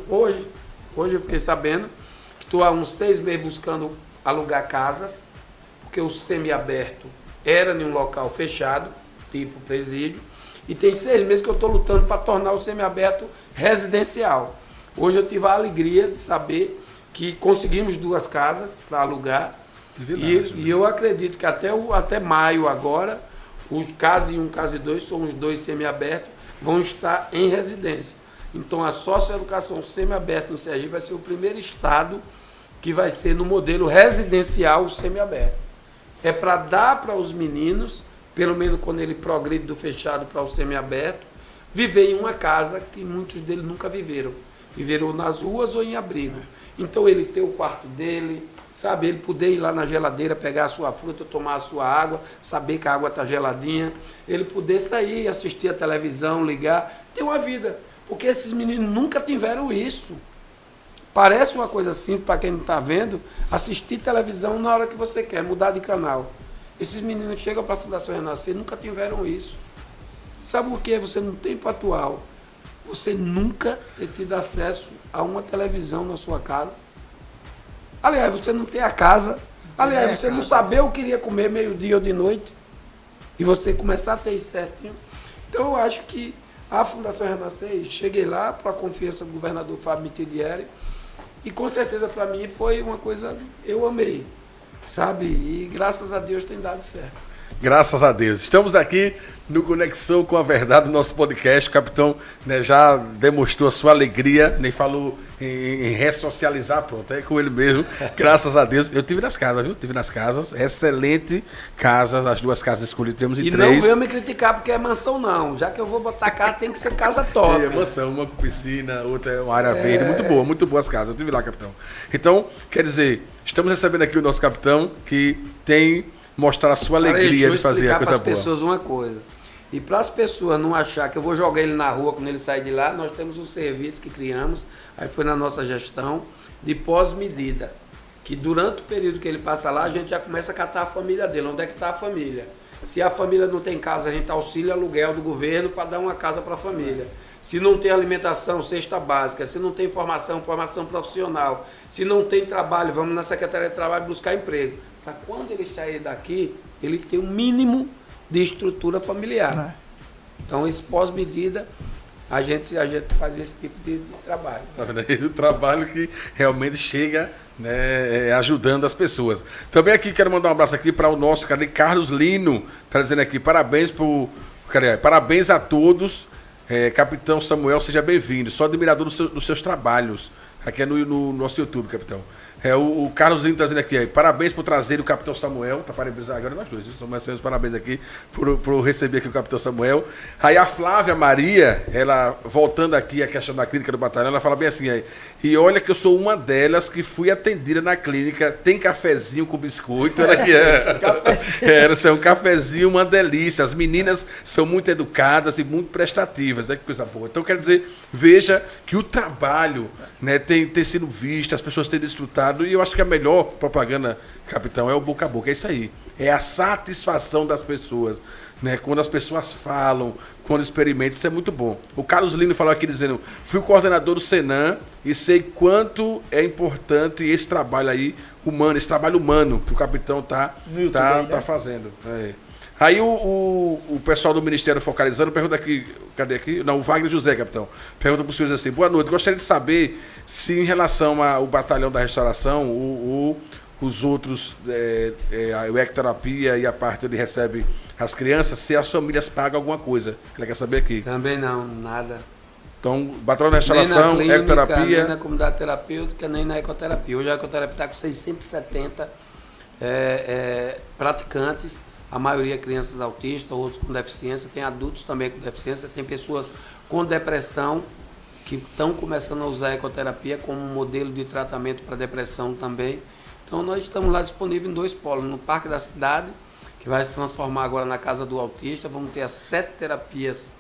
eu fiquei sabendo que estou há uns 6 meses buscando alugar casas, porque o semiaberto era em um local fechado, tipo presídio, e tem 6 meses que eu estou lutando para tornar o semiaberto residencial. Hoje eu tive a alegria de saber que conseguimos 2 casas para alugar, e eu acredito que até maio agora, os Casa 1 e Casa 2, são os 2 semiabertos, vão estar em residência. Então a socioeducação semiaberta em Sergipe vai ser o primeiro estado que vai ser no modelo residencial semiaberto. É para dar para os meninos, pelo menos quando ele progride do fechado para o semiaberto, viver em uma casa que muitos deles nunca viveram. Viveram nas ruas ou em abrigo. Então ele ter o quarto dele, sabe, ele poder ir lá na geladeira, pegar a sua fruta, tomar a sua água, saber que a água está geladinha, ele poder sair, assistir a televisão, ligar, ter uma vida. Porque esses meninos nunca tiveram isso. Parece uma coisa simples para quem não está vendo, assistir televisão na hora que você quer, mudar de canal. Esses meninos chegam para a Fundação Renascer, nunca tiveram isso. Sabe o que? Você no tempo atual, você nunca ter tido acesso a uma televisão na sua casa. Aliás, você não tem a casa. Aliás, você não saber o que iria comer meio-dia ou de noite. E você começar a ter isso certinho. Então, eu acho que a Fundação Renascer, cheguei lá para a confiança do governador Fábio Mitidieri, e com certeza para mim foi uma coisa, eu amei, sabe? E graças a Deus tem dado certo. Graças a Deus. Estamos aqui no Conexão com a Verdade do nosso podcast. O capitão, né, já demonstrou a sua alegria, nem falou em ressocializar, pronto, é com ele mesmo. Graças a Deus. Eu tive nas casas, viu? Tive nas casas. Excelente casas, as 2 casas escolhidas, temos em 3. E não venha me criticar porque é mansão, não. Já que eu vou botar casa, tem que ser casa top. É mansão, uma com piscina, outra é uma área verde. Muito boas casas. Eu tive lá, capitão. Então, quer dizer, estamos recebendo aqui o nosso capitão, que tem mostrar a sua alegria de fazer a coisa boa. Para as pessoas uma coisa. E para as pessoas não achar que eu vou jogar ele na rua quando ele sair de lá, nós temos um serviço que criamos, aí foi na nossa gestão, de pós-medida. Que durante o período que ele passa lá, a gente já começa a catar a família dele. Onde é que está a família? Se a família não tem casa, a gente auxilia aluguel do governo para dar uma casa para a família. Se não tem alimentação, cesta básica. Se não tem formação profissional. Se não tem trabalho, vamos na Secretaria de Trabalho buscar emprego. Para quando ele sair daqui, ele tem um mínimo de estrutura familiar. Então, esse pós-medida, a gente faz esse tipo de trabalho. O trabalho que realmente chega, né, ajudando as pessoas. Também aqui quero mandar um abraço aqui para o nosso Carlos Lino, está dizendo aqui, parabéns a todos, Capitão Samuel, seja bem-vindo, sou admirador dos seus trabalhos, aqui é no nosso YouTube, capitão. O Carlos Lino está dizendo aqui, parabéns por trazer o Capitão Samuel, tá parabenizando agora nós dois, somos parabéns aqui por receber aqui o Capitão Samuel. Aí a Flávia Maria, ela voltando aqui a questão da clínica do batalhão, ela fala bem assim, e olha que eu sou uma delas que fui atendida na clínica, tem cafezinho com biscoito, ela que é um cafezinho, uma delícia, as meninas são muito educadas e muito prestativas, né, que coisa boa. Então quer dizer, veja que o trabalho, né, tem sido visto, as pessoas têm desfrutado. E eu acho que a melhor propaganda, capitão, é o boca a boca. É isso aí. É a satisfação das pessoas, né? Quando as pessoas falam, quando experimentam, isso é muito bom. O Carlos Lino falou aqui dizendo, fui coordenador do Senan e sei quanto é importante esse trabalho aí humano, esse trabalho humano que o capitão tá fazendo. Aí o pessoal do Ministério Focalizando pergunta aqui, cadê aqui? Não, o Wagner José, capitão. Pergunta para os senhores assim, boa noite, gostaria de saber se em relação ao Batalhão da Restauração, os outros, a ecoterapia e a parte onde recebe as crianças, se as famílias pagam alguma coisa. Ela quer saber aqui. Também não, nada. Então, Batalhão da Restauração, nem na clínica, ecoterapia... nem na comunidade terapêutica, nem na ecoterapia. Hoje a ecoterapia está com 670 praticantes, a maioria crianças autistas, outros com deficiência, tem adultos também com deficiência, tem pessoas com depressão que estão começando a usar a ecoterapia como um modelo de tratamento para depressão também. Então nós estamos lá disponíveis em 2 polos, no Parque da Cidade, que vai se transformar agora na Casa do Autista, vamos ter as 7 terapias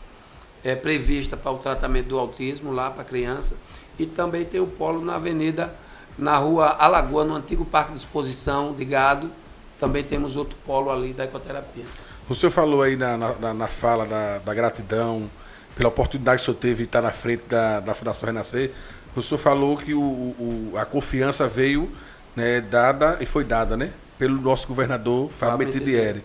previstas para o tratamento do autismo lá para a criança, e também tem o polo na avenida, na rua Alagoa, no antigo Parque de Exposição de Gado. Também temos outro polo ali da ecoterapia. O senhor falou aí na fala da gratidão, pela oportunidade que o senhor teve de estar na frente da Fundação Renascer. O senhor falou que a confiança veio, né, foi dada, né, pelo nosso governador, Fábio Metidieri.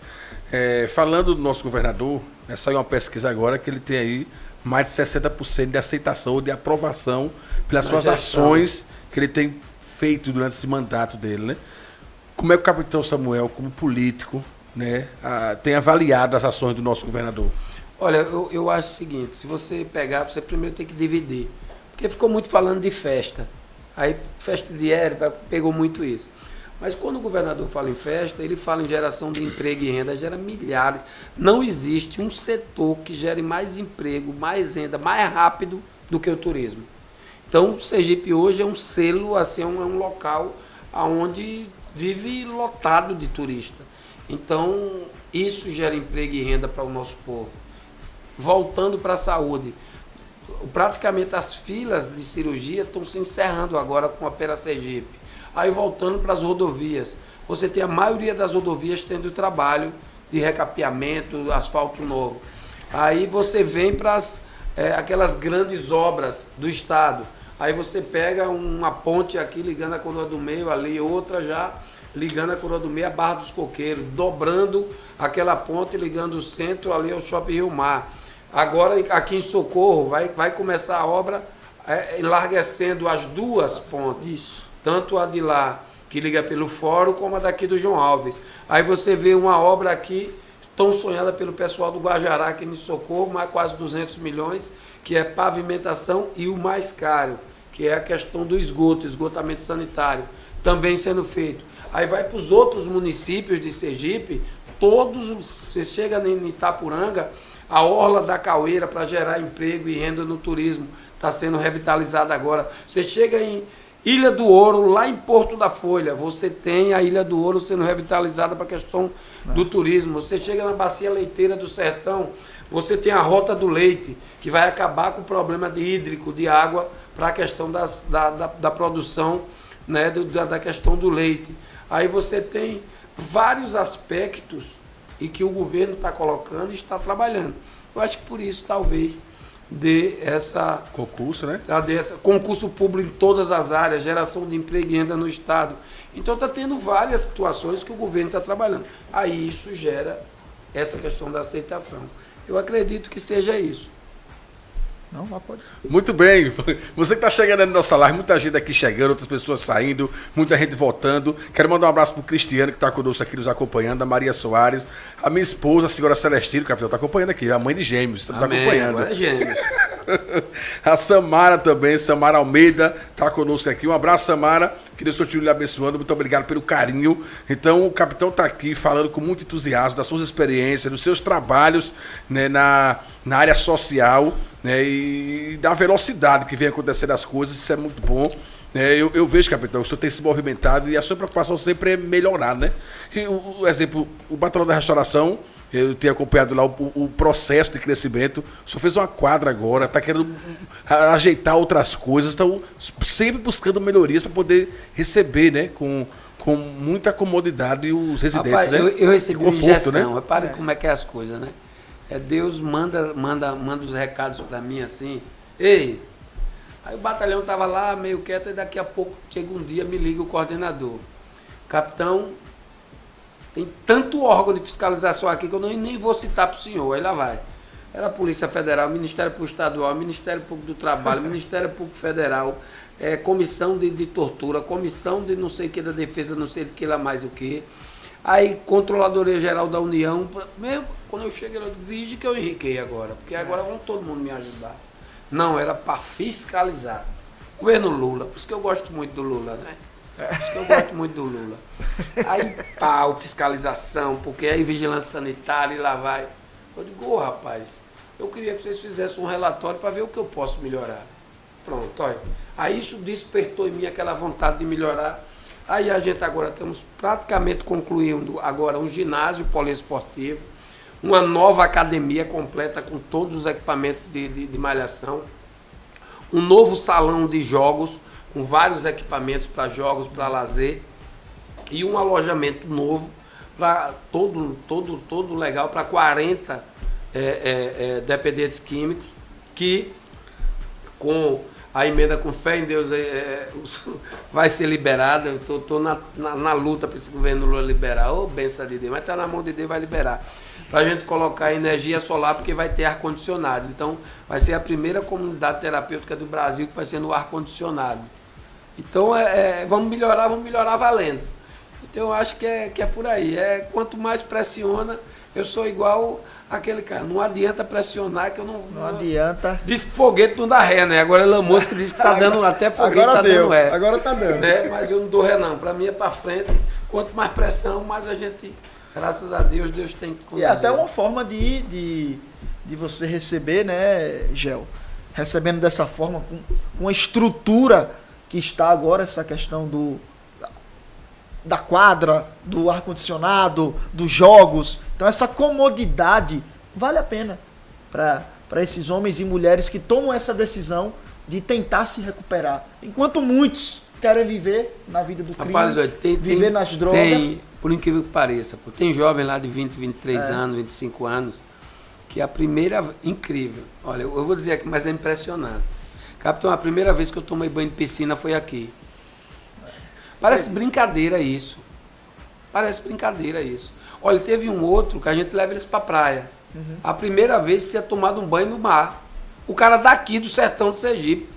Falando do nosso governador, saiu uma pesquisa agora que ele tem aí mais de 60% de aceitação ou de aprovação pelas suas ações que ele tem feito durante esse mandato dele, né? Como é que o capitão Samuel, como político, né, tem avaliado as ações do nosso governador? Olha, eu acho o seguinte, se você pegar, você primeiro tem que dividir. Porque ficou muito falando de festa. Aí, festa de Érica pegou muito isso. Mas quando o governador fala em festa, ele fala em geração de emprego e renda, gera milhares. Não existe um setor que gere mais emprego, mais renda, mais rápido do que o turismo. Então, o Sergipe hoje é um selo, assim, é um local onde vive lotado de turista. Então, isso gera emprego e renda para o nosso povo. Voltando para a saúde, praticamente as filas de cirurgia estão se encerrando agora com a Pera Sergipe. Aí voltando para as rodovias, você tem a maioria das rodovias tendo trabalho de recapeamento, asfalto novo. Aí você vem para aquelas grandes obras do estado. Aí você pega uma ponte aqui ligando a Coroa do Meio, ali outra já ligando a Coroa do Meio a Barra dos Coqueiros, dobrando aquela ponte ligando o centro ali ao Shopping Rio Mar. Agora aqui em Socorro vai começar a obra enlarguecendo as 2 pontes. Isso. Tanto a de lá, que liga pelo Fórum, como a daqui do João Alves. Aí você vê uma obra aqui tão sonhada pelo pessoal do Guajará aqui no Socorro, mais quase 200 milhões, que é pavimentação, e o mais caro, que é a questão do esgotamento sanitário, também sendo feito. Aí vai para os outros municípios de Sergipe, todos, você chega em Itapuranga, a Orla da Caueira para gerar emprego e renda no turismo está sendo revitalizada agora. Você chega em Ilha do Ouro, lá em Porto da Folha, você tem a Ilha do Ouro sendo revitalizada para a questão do turismo. Você chega na Bacia Leiteira do Sertão, você tem a Rota do Leite, que vai acabar com o problema de hídrico, de água, para a questão da produção, né, da questão do leite. Aí você tem vários aspectos e que o governo está colocando e está trabalhando. Eu acho que por isso, talvez, dê essa... Concurso, né? Concurso público em todas as áreas, geração de emprego e renda no Estado. Então está tendo várias situações que o governo está trabalhando. Aí isso gera essa questão da aceitação. Eu acredito que seja isso. Não, mas pode. Muito bem. Você que está chegando na nossa live, muita gente aqui chegando, outras pessoas saindo, muita gente votando. Quero mandar um abraço para o Cristiano, que está conosco aqui nos acompanhando, a Maria Soares, a minha esposa, a senhora Celestino, capitão, está acompanhando aqui, a mãe de Gêmeos, está nos acompanhando. Agora é Gêmeos. A Samara também, Samara Almeida, está conosco aqui. Um abraço, Samara. Que Deus continue lhe abençoando. Muito obrigado pelo carinho. Então, o capitão está aqui falando com muito entusiasmo das suas experiências, dos seus trabalhos, né, na área social, né, e da velocidade que vem acontecendo as coisas. Isso é muito bom. Eu vejo, capitão, o senhor tem se movimentado e a sua preocupação sempre é melhorar, né? E o exemplo, o Batalhão da Restauração, eu tenho acompanhado lá o processo de crescimento. O senhor fez uma quadra agora, está querendo ajeitar outras coisas, estão sempre buscando melhorias para poder receber, né, com muita comodidade os residentes. Rapaz, né? eu recebi uma conforto, injeção, né? repare como é que é as coisas, né? Deus manda os recados para mim assim, ei, aí o batalhão estava lá meio quieto e daqui a pouco chega um dia, me liga o coordenador. Capitão, tem tanto órgão de fiscalização aqui que eu nem vou citar para o senhor, aí lá vai. Era a Polícia Federal, Ministério Público Estadual, Ministério Público do Trabalho, Ministério Público Federal, Comissão de Tortura, Comissão de não sei o que da Defesa, não sei o que lá mais o que. Aí, Controladoria Geral da União, mesmo quando eu cheguei, eu digo, vige que eu enriquei agora, porque agora vão todo mundo me ajudar. Não, era para fiscalizar. Governo Lula, por isso que eu gosto muito do Lula, né? Por isso que eu gosto muito do Lula. Aí, pau, fiscalização, porque aí vigilância sanitária e lá vai. Eu digo, rapaz, eu queria que vocês fizessem um relatório para ver o que eu posso melhorar. Pronto, olha. Aí isso despertou em mim aquela vontade de melhorar. Aí a gente agora estamos praticamente concluindo agora um ginásio poliesportivo, uma nova academia completa com todos os equipamentos de malhação, um novo salão de jogos com vários equipamentos para jogos, para lazer, e um alojamento novo para todo legal para 40 dependentes químicos que com a emenda com fé em Deus vai ser liberada. Eu estou na luta para esse governo Lula liberar. Ô, benção de Deus, mas está na mão de Deus, vai liberar. Para a gente colocar energia solar, porque vai ter ar-condicionado. Então, vai ser a primeira comunidade terapêutica do Brasil que vai ser no ar-condicionado. Então, vamos melhorar valendo. Então, eu acho que é por aí. Quanto mais pressiona, eu sou igual aquele cara. Não adianta pressionar que eu não... Não adianta. Diz que foguete não dá ré, né? Agora Elon Musk diz que está dando até foguete, agora dando ré. Agora tá dando. Né? Mas eu não dou ré, não. Para mim é para frente. Quanto mais pressão, mais a gente... Graças a Deus, Deus tem que conduzir. E até uma forma de você receber, né, Gel? Recebendo dessa forma, com a estrutura que está agora, essa questão da quadra, do ar-condicionado, dos jogos. Então essa comodidade vale a pena para esses homens e mulheres que tomam essa decisão de tentar se recuperar. Enquanto muitos querem viver na vida do crime, rapaz, viver nas drogas. Por incrível que pareça, tem jovem lá de 20, 23 anos, 25 anos, que a primeira... Incrível. Olha, eu vou dizer aqui, mas é impressionante. Capitão, a primeira vez que eu tomei banho de piscina foi aqui. Parece brincadeira isso. Parece brincadeira isso. Olha, teve um outro que a gente leva eles pra praia. Uhum. A primeira vez que tinha tomado um banho no mar. O cara daqui do sertão do Sergipe.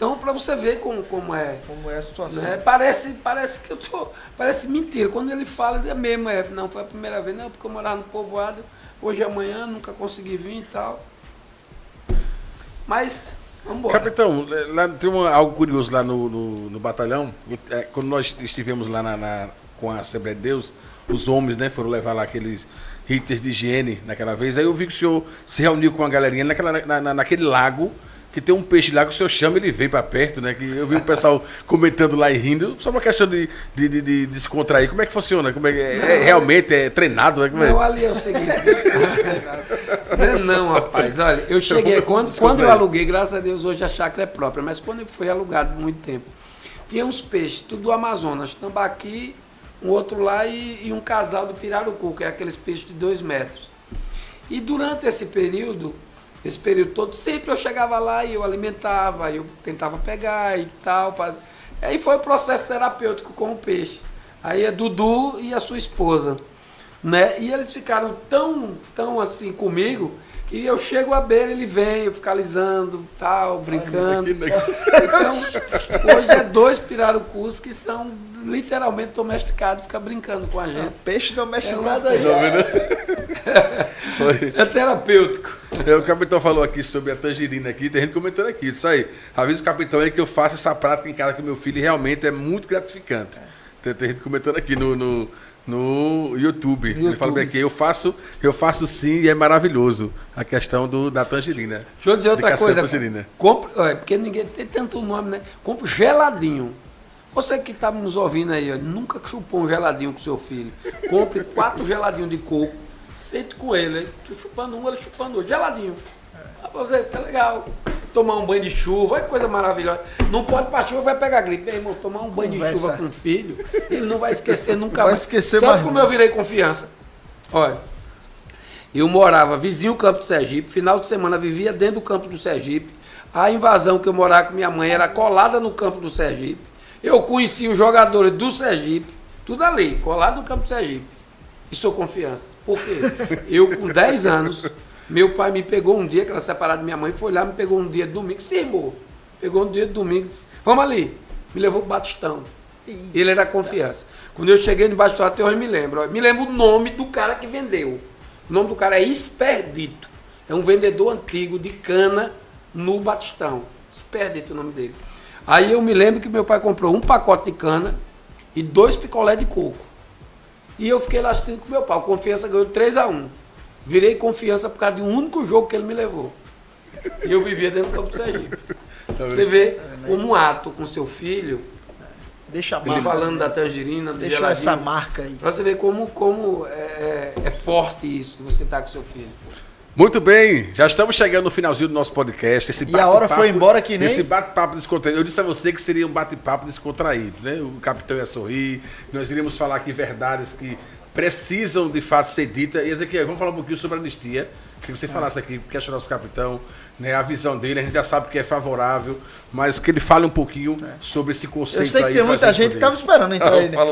Então, para você ver como é. Como é a situação. Né? Parece que eu tô. Parece mentira. Quando ele fala, é mesmo, não, foi a primeira vez, não, porque eu morava no povoado, hoje e amanhã, nunca consegui vir e tal. Mas, vamos embora. Capitão, lá, tem algo curioso lá no batalhão. Quando nós estivemos lá com a Assembleia de Deus, os homens, né, foram levar lá aqueles itens de higiene naquela vez. Aí eu vi que o senhor se reuniu com a galerinha naquele lago, que tem um peixe lá que o senhor chama, ele vem para perto, né? Que eu vi o pessoal comentando lá e rindo, só uma questão de descontrair. Como é que funciona? Como realmente é treinado? Como é? Não, ali é o seguinte. não, rapaz, olha, eu cheguei, quando eu aluguei, graças a Deus, hoje a chácara é própria, mas quando foi alugado muito tempo, tinha uns peixes, tudo do Amazonas, tambaqui, um outro lá e um casal do pirarucu, que é aqueles peixes de 2 metros. E durante esse período todo, sempre eu chegava lá e eu alimentava, eu tentava pegar e tal. Aí foi o processo terapêutico com o peixe. Aí é Dudu e a sua esposa, né? E eles ficaram tão assim comigo, que eu chego à beira, ele vem, eu fico alisando, tal, brincando. Então, hoje é 2 pirarucus que são literalmente domesticados, fica brincando com a gente. Peixe domesticado aí. É terapêutico. O capitão falou aqui sobre a tangerina aqui, tem gente comentando aqui, isso aí. Avisa o capitão aí que eu faço essa prática em casa com meu filho e realmente é muito gratificante. Tem gente comentando aqui no YouTube. Ele fala bem aqui, eu faço sim e é maravilhoso a questão da tangerina. Deixa eu dizer outra coisa. Porque ninguém tem tanto nome, né? Compre geladinho. Você que está nos ouvindo aí, ó, nunca chupou um geladinho com seu filho. Compre 4 geladinhos de coco, sente com ele, tu chupando um, ele chupando outro, geladinho. Você, é legal. Tomar um banho de chuva, olha que coisa maravilhosa. Não pode para chuva, vai pegar gripe. Meu irmão, tomar um banho de chuva com o filho, ele não vai esquecer nunca mais. Sabe como eu virei confiança? Olha, eu morava vizinho do campo do Sergipe, final de semana vivia dentro do campo do Sergipe. A invasão que eu morava com minha mãe era colada no campo do Sergipe. Eu conheci os jogadores do Sergipe, tudo ali, colado no campo do Sergipe. E sou confiança. Por quê? Eu, com 10 anos, meu pai me pegou um dia, que era separado de minha mãe, foi lá, me pegou um dia de domingo, se irmou. Pegou um dia de domingo, disse, vamos ali. Me levou pro Batistão. Ele era confiança. Quando eu cheguei no Batistão, até hoje me lembro o nome do cara que vendeu. O nome do cara é Experdito. É um vendedor antigo de cana no Batistão. Experdito o nome dele. Aí eu me lembro que meu pai comprou um pacote de cana e 2 picolé de coco. E eu fiquei lá assistindo com meu pai. O Confiança ganhou 3-1. Virei confiança por causa de um único jogo que ele me levou. E eu vivia dentro do campo do Sergipe. Você vê como um ato com seu filho. Deixa a marca. Ele falando da tangerina, do deixa geladinho, essa marca aí. Pra você ver como é forte isso, você tá com seu filho. Muito bem, já estamos chegando no finalzinho do nosso podcast. E a hora foi embora que nem... Esse bate-papo descontraído. Eu disse a você que seria um bate-papo descontraído, né? O capitão ia sorrir, nós iríamos falar aqui verdades que precisam de fato ser ditas. E Ezequiel, vamos falar um pouquinho sobre a anistia. Que você falasse aqui, porque é o nosso capitão, né? A visão dele, a gente já sabe que é favorável, mas que ele fale um pouquinho sobre esse conceito aí. Eu sei que tem muita gente que estava esperando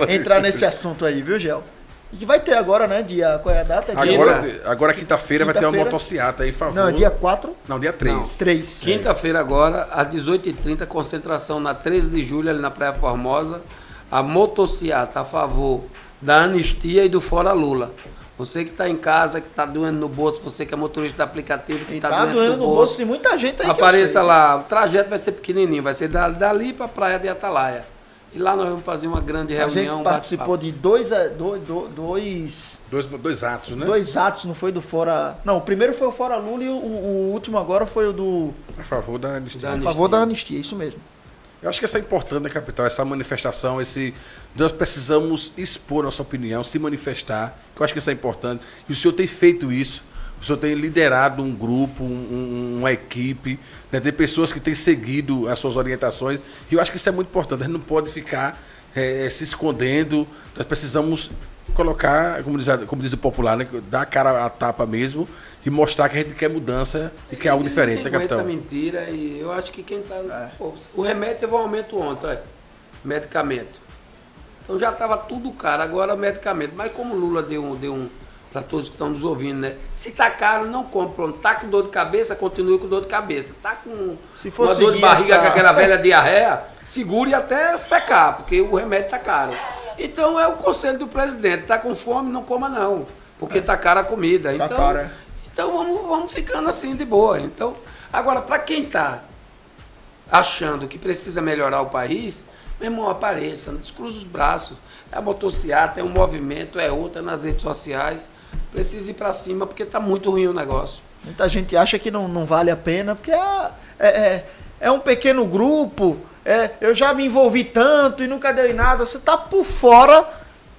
entrar nesse assunto aí, viu, Gel? E que vai ter agora, né? Qual é a data? Agora quinta-feira vai ter uma motociata aí, por favor. Não, é dia 4? Não, dia 3. Não, 3. Quinta-feira agora, às 18h30, concentração na 13 de julho, ali na Praia Formosa. A motociata a favor da anistia e do Fora Lula. Você que está em casa, que está doendo no bolso, você que é motorista do aplicativo, que está doendo no bolso, tem muita gente aí apareça lá. O trajeto vai ser pequenininho, vai ser dali para a Praia de Atalaia. E lá nós vamos fazer uma grande reunião. A gente participou de dois atos, né? 2 atos, não foi do Fora... Não, o primeiro foi o Fora Lula e o último agora foi o do... A favor da anistia. A favor da anistia, isso mesmo. Eu acho que isso é importante, né, capitão? Essa manifestação, nós precisamos expor nossa opinião, se manifestar, que eu acho que isso é importante. E o senhor tem feito isso. O senhor tem liderado um grupo, uma equipe, né? Tem pessoas que têm seguido as suas orientações. E eu acho que isso é muito importante. A gente não pode ficar se escondendo. Nós precisamos colocar, como diz o popular, né? Dar a cara a tapa mesmo e mostrar que a gente quer mudança e quer algo diferente, né, capitão? Muita mentira e eu acho que quem está... O remédio teve um aumento ontem, olha, medicamento. Então já estava tudo caro, agora medicamento. Mas como o Lula deu para todos que estão nos ouvindo, né? Se tá caro, não compre. Pronto, tá com dor de cabeça, continue com dor de cabeça. Tá com Se for uma dor de seguir barriga, essa- com aquela velha diarreia, segure até secar, porque o remédio tá caro. Então é o conselho do presidente, tá com fome, não coma não, porque tá cara a comida. Tá Então, caro, é. então vamos ficando assim de boa. Então, agora, para quem tá achando que precisa melhorar o país, meu irmão, apareça, descruza os braços. É a motociata, é um movimento, é outra nas redes sociais. Precisa ir para cima, porque está muito ruim o negócio. Muita gente acha que não vale a pena, porque é um pequeno grupo, eu já me envolvi tanto e nunca deu em nada. Você tá por fora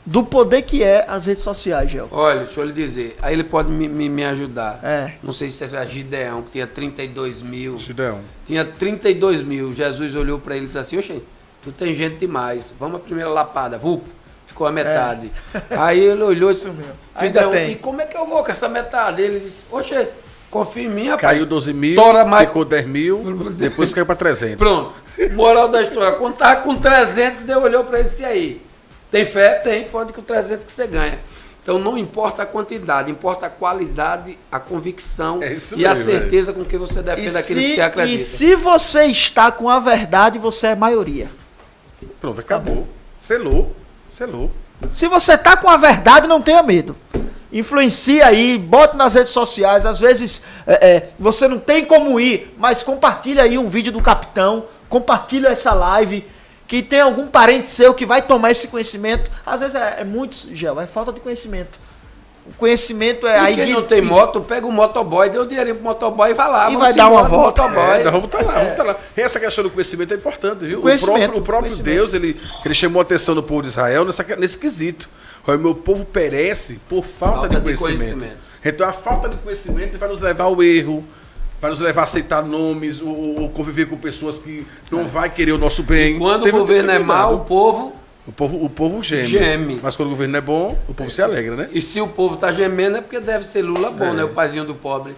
do poder que é as redes sociais, Gel. Olha, deixa eu lhe dizer, aí ele pode me ajudar. É. Não sei se era Gideão, que tinha 32 mil. Gideão. Tinha 32 mil. Jesus olhou para ele e disse assim, oxe, tu tem gente demais, vamos a primeira lapada, vup, ficou a metade. Aí ele olhou e disse, Isso mesmo. Ainda Gideão, tem. e como é que eu vou com essa metade? Ele disse, oxe, confia em mim, rapaz. Caiu 12 mil, Tora mais- ficou 10 mil, depois caiu para 300. Pronto. Moral da história. Quando tava com 300, Deus olhou para ele e disse, e aí? Tem fé? Tem. Pode com 300 que você ganha. Então não importa a quantidade, importa a qualidade, a convicção É isso e a mesmo, certeza com que você defende aquilo que você acredita. E se você está com a verdade, você é maioria. Pronto, acabou. Selou. Se você tá com a verdade, não tenha medo. Influencia aí, bote nas redes sociais. Às vezes você não tem como ir, mas compartilha aí um vídeo do capitão, compartilha essa live, que tem algum parente seu que vai tomar esse conhecimento. Às vezes é muito, Gel, é falta de conhecimento. O conhecimento é E aí. quem não tem moto, pega o motoboy, dê o dinheirinho pro motoboy e vai lá. E vamos vai dar uma embora pro volta. Motoboy. Nós vamos estar lá, vamos estar lá. E essa questão do conhecimento é importante, viu? Conhecimento, O próprio conhecimento. Deus, ele chamou a atenção do povo de Israel nesse quesito. Olha, meu povo perece por falta de conhecimento. Então a falta de conhecimento vai nos levar ao erro, vai nos levar a aceitar nomes, ou conviver com pessoas que não vai querer o nosso bem. Quando Teve o que governo ser é mau, cuidado. o O povo geme. Geme. Mas quando o governo é bom, o povo se alegra, né? E se o povo tá gemendo é porque deve ser Lula bom, né? O paizinho do pobre.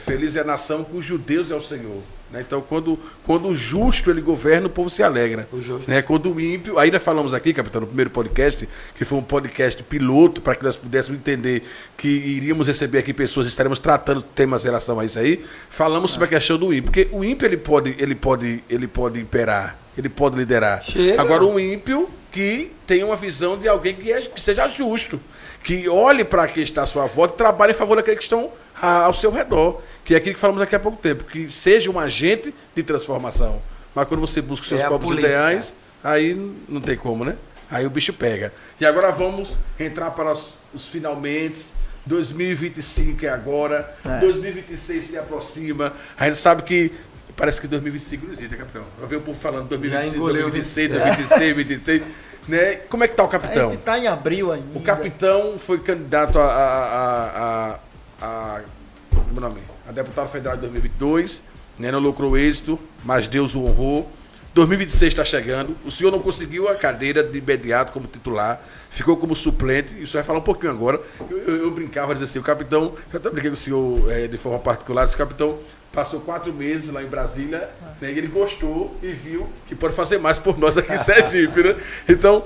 Feliz é a nação cujo Deus é o Senhor. Né? Então, quando o justo ele governa, o povo se alegra. O justo. Né? Quando o ímpio. Aí nós falamos aqui, capitão, no primeiro podcast, que foi um podcast piloto, para que nós pudéssemos entender que iríamos receber aqui pessoas, estaremos tratando temas em relação a isso aí. Falamos sobre a questão do ímpio. Porque o ímpio ele pode imperar, ele pode liderar. Chega. Agora, um ímpio que tem uma visão de alguém que seja justo, que olhe para quem está à sua volta e trabalhe em favor daqueles que estão ao seu redor, que é aquilo que falamos aqui há pouco tempo, que seja um agente de transformação. Mas quando você busca os seus É a próprios política. ideais, aí não tem como, né? Aí o bicho pega. E agora vamos entrar para os finalmente. 2025 é agora, 2026 se aproxima. A gente sabe que parece que 2025 não existe, capitão. Eu vi o povo falando 2025, engoleu 2026, 26. 2026. Né? Como é que tá o A capitão? gente tá em abril ainda. O capitão foi candidato a como é o nome? A deputado federal de 2022, né? Não lucrou êxito, mas Deus o honrou. 2026 está chegando, o senhor não conseguiu a cadeira de imediato como titular, ficou como suplente, e o senhor vai falar um pouquinho agora. Eu brincava, dizia assim, o capitão, eu até brinquei com o senhor de forma particular, esse capitão passou 4 meses lá em Brasília, né, e ele gostou e viu que pode fazer mais por nós aqui em Sergipe, né? Então,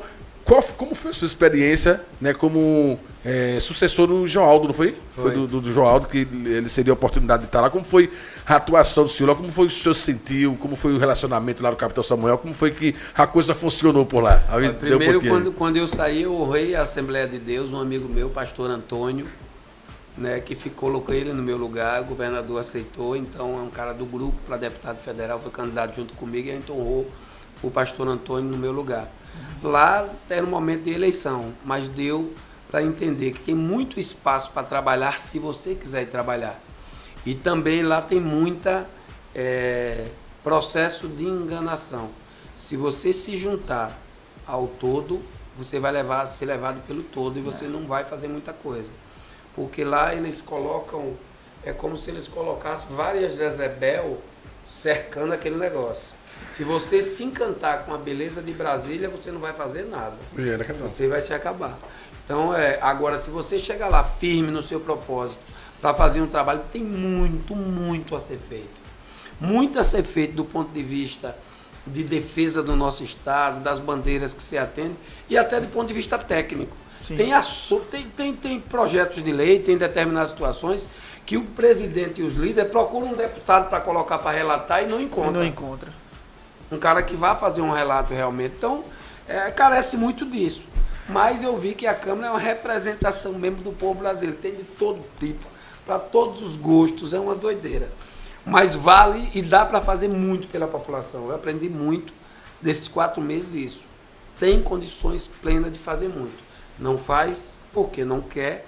como foi a sua experiência, né, como sucessor do Joaldo, não foi? Foi do Joaldo, que ele seria a oportunidade de estar lá. Como foi a atuação do senhor lá? Como foi o senhor sentiu? Como foi o relacionamento lá do Capitão Samuel? Como foi que a coisa funcionou por lá? Primeiro, quando eu saí, eu honrei a Assembleia de Deus, um amigo meu, pastor Antônio, né, que colocou ele no meu lugar, o governador aceitou, então é um cara do grupo para deputado federal, foi candidato junto comigo e a gente honrou o pastor Antônio no meu lugar. Lá era um momento de eleição, mas deu para entender que tem muito espaço para trabalhar se você quiser ir trabalhar. E também lá tem muita processo de enganação. Se você se juntar ao todo, você vai ser levado pelo todo e você não vai fazer muita coisa. Porque lá eles colocam, é como se eles colocassem várias Jezebel cercando aquele negócio. Se você se encantar com a beleza de Brasília, você não vai fazer nada. Você vai se acabar. Então, agora, se você chegar lá firme no seu propósito, para fazer um trabalho, tem muito a ser feito. Muito a ser feito do ponto de vista de defesa do nosso Estado, das bandeiras que se atende, e até do ponto de vista técnico. Sim. Tem projetos de lei, tem determinadas situações que o presidente e os líderes procuram um deputado para colocar para relatar e não encontra. Não encontra. Um cara que vá fazer um relato realmente. Então, carece muito disso. Mas eu vi que a Câmara é uma representação mesmo do povo brasileiro. Tem de todo tipo, para todos os gostos, é uma doideira. Mas vale e dá para fazer muito pela população. Eu aprendi muito desses 4 meses isso. Tem condições plenas de fazer muito. Não faz porque não quer,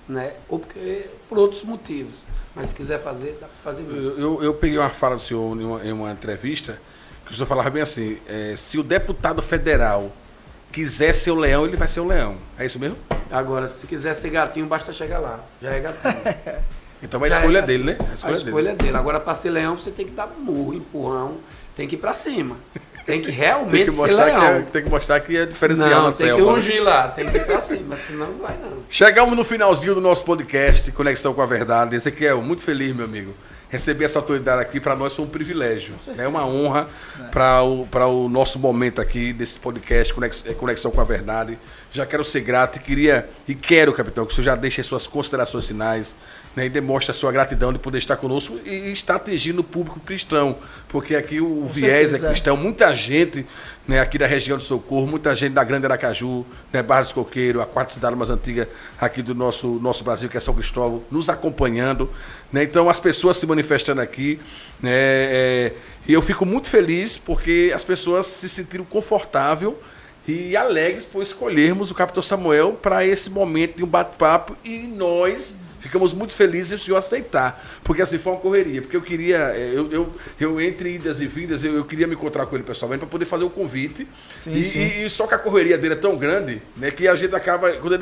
né? Ou porque por outros motivos. Mas se quiser fazer, dá para fazer muito. Eu peguei uma fala do senhor em uma entrevista, que o senhor falava bem assim, se o deputado federal quiser ser o leão, ele vai ser o leão. É isso mesmo? Agora, se quiser ser gatinho, basta chegar lá. Já é gatinho. Então a escolha é dele, né? A escolha é dele. Agora, para ser leão, você tem que dar murro, empurrão, tem que ir para cima. Tem que realmente ser leão. Tem que mostrar que é diferencial na selva. Tem que ungir lá, tem que ir para cima, senão não vai não. Chegamos no finalzinho do nosso podcast, Conexão com a Verdade. Ezequiel, muito feliz, meu amigo. Receber essa autoridade aqui, para nós foi um privilégio. É uma honra para o nosso momento aqui, desse podcast, Conexão com a Verdade. Já quero ser grato e quero, capitão, que o senhor já deixe as suas considerações finais, né, e demonstre a sua gratidão de poder estar conosco e estar atingindo o público cristão. Porque aqui o viés é cristão. Muita gente, né, aqui da região do Socorro, muita gente da Grande Aracaju, né, Barra do Coqueiro, a quarta cidade mais antiga aqui do nosso Brasil, que é São Cristóvão, nos acompanhando. Né, então, as pessoas se manifestando aqui. Né, e eu fico muito feliz porque as pessoas se sentiram confortáveis e alegres por escolhermos o capitão Samuel para esse momento de um bate-papo, e nós ficamos muito felizes em o senhor aceitar, porque assim foi uma correria, porque eu queria, eu entre idas e vindas, eu queria me encontrar com ele pessoalmente para poder fazer o convite. Sim, e só que a correria dele é tão grande, né, que a gente acaba, quando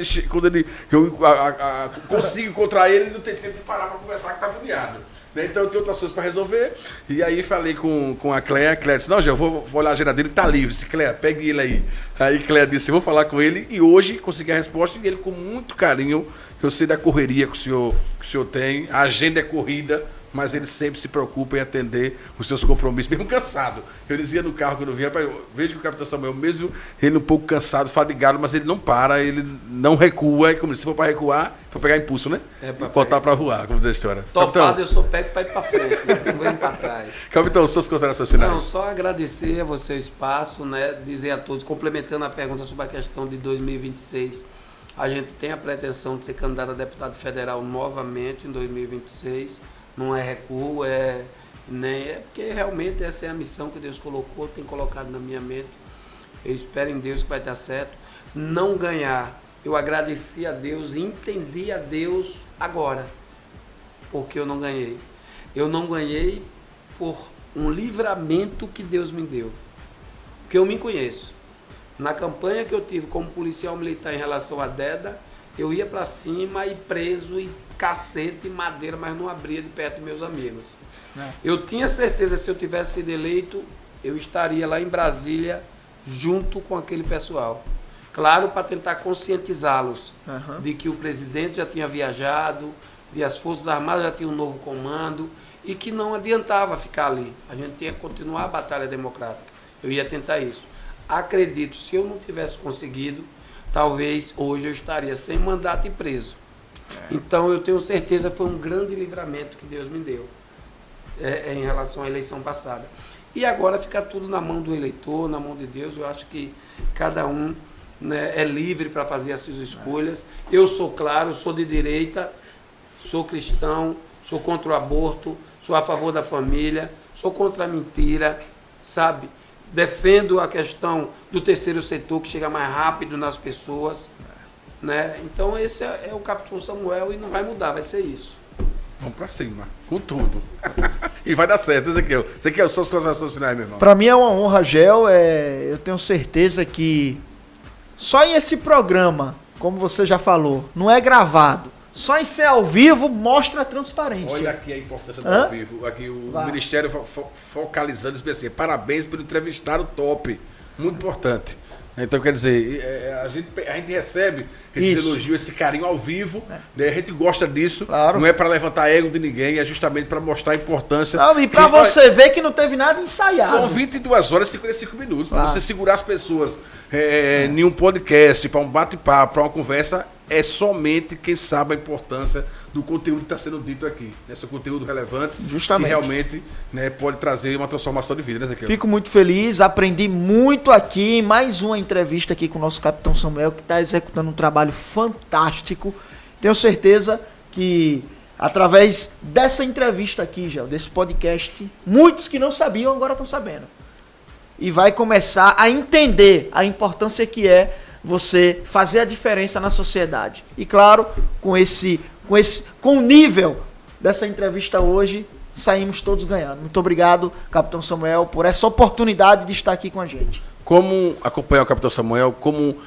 eu consigo encontrar ele, não tem tempo de parar para conversar, que tá agoniado. Então eu tenho outras coisas para resolver. E aí falei com a Cléia. A Cléia disse, não, já vou olhar a agenda dele, tá livre. Disse, Cléia, pegue ele aí. Aí Cléia disse, eu vou falar com ele. E hoje consegui a resposta, e ele com muito carinho. Eu sei da correria que o senhor tem. A agenda é corrida, mas ele sempre se preocupa em atender os seus compromissos, mesmo cansado. Eu dizia no carro quando eu vinha, vejo que o capitão Samuel, mesmo ele um pouco cansado, fadigado, mas ele não para, ele não recua. E como se for para recuar, para pegar impulso, né? Botar para voar, como diz a história. Topado, capitão, eu sou pego para ir para frente, não venho para trás. Capitão, suas considerações finais. Não, só agradecer a você o espaço, né? Dizer a todos, complementando a pergunta sobre a questão de 2026, a gente tem a pretensão de ser candidato a deputado federal novamente em 2026. Não é recuo, porque realmente essa é a missão que Deus colocou, tem colocado na minha mente. Eu espero em Deus que vai dar certo. Não ganhar, eu agradeci a Deus e entendi a Deus agora, porque eu não ganhei. Eu não ganhei por um livramento que Deus me deu, porque eu me conheço. Na campanha que eu tive como policial militar em relação à DEDA, eu ia para cima e preso e cacete e madeira, mas não abria de perto dos meus amigos. Eu tinha certeza que se eu tivesse sido eleito, eu estaria lá em Brasília junto com aquele pessoal. Claro, para tentar conscientizá-los de que o presidente já tinha viajado, de as Forças Armadas já tinham um novo comando e que não adiantava ficar ali. A gente tinha que continuar a batalha democrática. Eu ia tentar isso. Acredito, se eu não tivesse conseguido, talvez hoje eu estaria sem mandato e preso. Então eu tenho certeza que foi um grande livramento que Deus me deu em relação à eleição passada. E agora fica tudo na mão do eleitor, na mão de Deus. Eu acho que cada um, né, é livre para fazer as suas escolhas. Eu sou claro, sou de direita, sou cristão, sou contra o aborto, sou a favor da família, sou contra a mentira, sabe? Defendo a questão do terceiro setor, que chega mais rápido nas pessoas, né? Então esse é o capitão Samuel e não vai mudar, vai ser isso. Vamos pra cima, com tudo. E vai dar certo, Ezequiel. Ezequiel, suas considerações finais, meu irmão. Pra mim é uma honra, Gel. Eu tenho certeza que só em esse programa, como você já falou, não é gravado. Só em ser ao vivo mostra a transparência. Olha aqui a importância do ao vivo. Aqui o Ministério focalizando isso assim. Parabéns pelo entrevistado top. Muito importante. Então, quer dizer, a gente recebe esse elogio, esse carinho ao vivo, né? A gente gosta disso, Claro. não é para levantar ego de ninguém, é justamente para mostrar a importância. Não, e pra você ver que não teve nada ensaiado. São 22 horas e 55 minutos. Para Claro. você segurar as pessoas em um podcast, para um bate-papo, para uma conversa, é somente quem sabe a importância do conteúdo que está sendo dito aqui. Esse conteúdo relevante Justamente. que realmente, né, pode trazer uma transformação de vida, né, Ezequiel? Fico muito feliz, aprendi muito aqui em mais uma entrevista aqui com o nosso capitão Samuel, que está executando um trabalho fantástico. Tenho certeza que através dessa entrevista aqui, já, desse podcast, muitos que não sabiam agora estão sabendo. E vai começar a entender a importância que é você fazer a diferença na sociedade. E claro, com o nível dessa entrevista hoje, saímos todos ganhando. Muito obrigado, Capitão Samuel, por essa oportunidade de estar aqui com a gente. Como acompanhar o Capitão Samuel? Como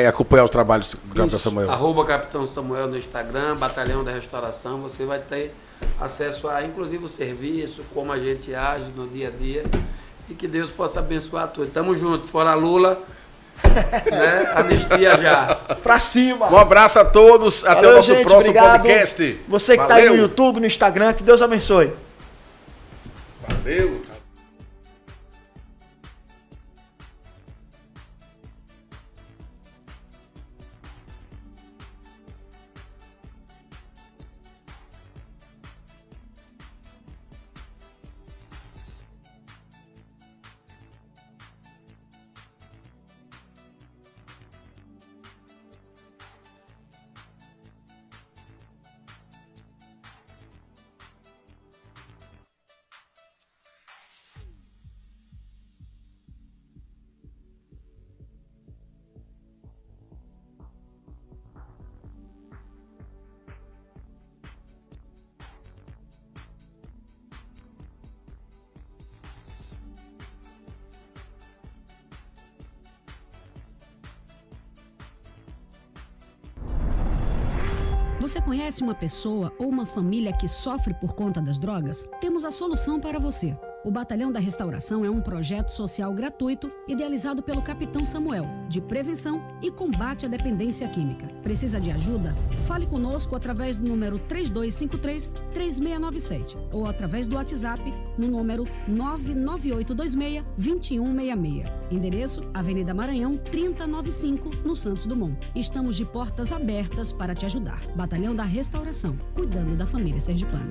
acompanhar os trabalhos do Capitão Samuel? @ Capitão Samuel no Instagram, Batalhão da Restauração. Você vai ter acesso a, inclusive, o serviço, como a gente age no dia a dia. E que Deus possa abençoar todos. Tamo junto. Fora Lula, né? Anistia já. Pra cima! Um abraço a todos. Até Valeu, o nosso gente, próximo obrigado. podcast. Você que está aí no YouTube, no Instagram, que Deus abençoe. Valeu. Você conhece uma pessoa ou uma família que sofre por conta das drogas? Temos a solução para você. O Batalhão da Restauração é um projeto social gratuito idealizado pelo Capitão Samuel, de prevenção e combate à dependência química. Precisa de ajuda? Fale conosco através do número 3253-3697 ou através do WhatsApp no número 99826-2166. Endereço: Avenida Maranhão, 3095, no Santos Dumont. Estamos de portas abertas para te ajudar. Batalhão da Restauração, cuidando da família sergipana.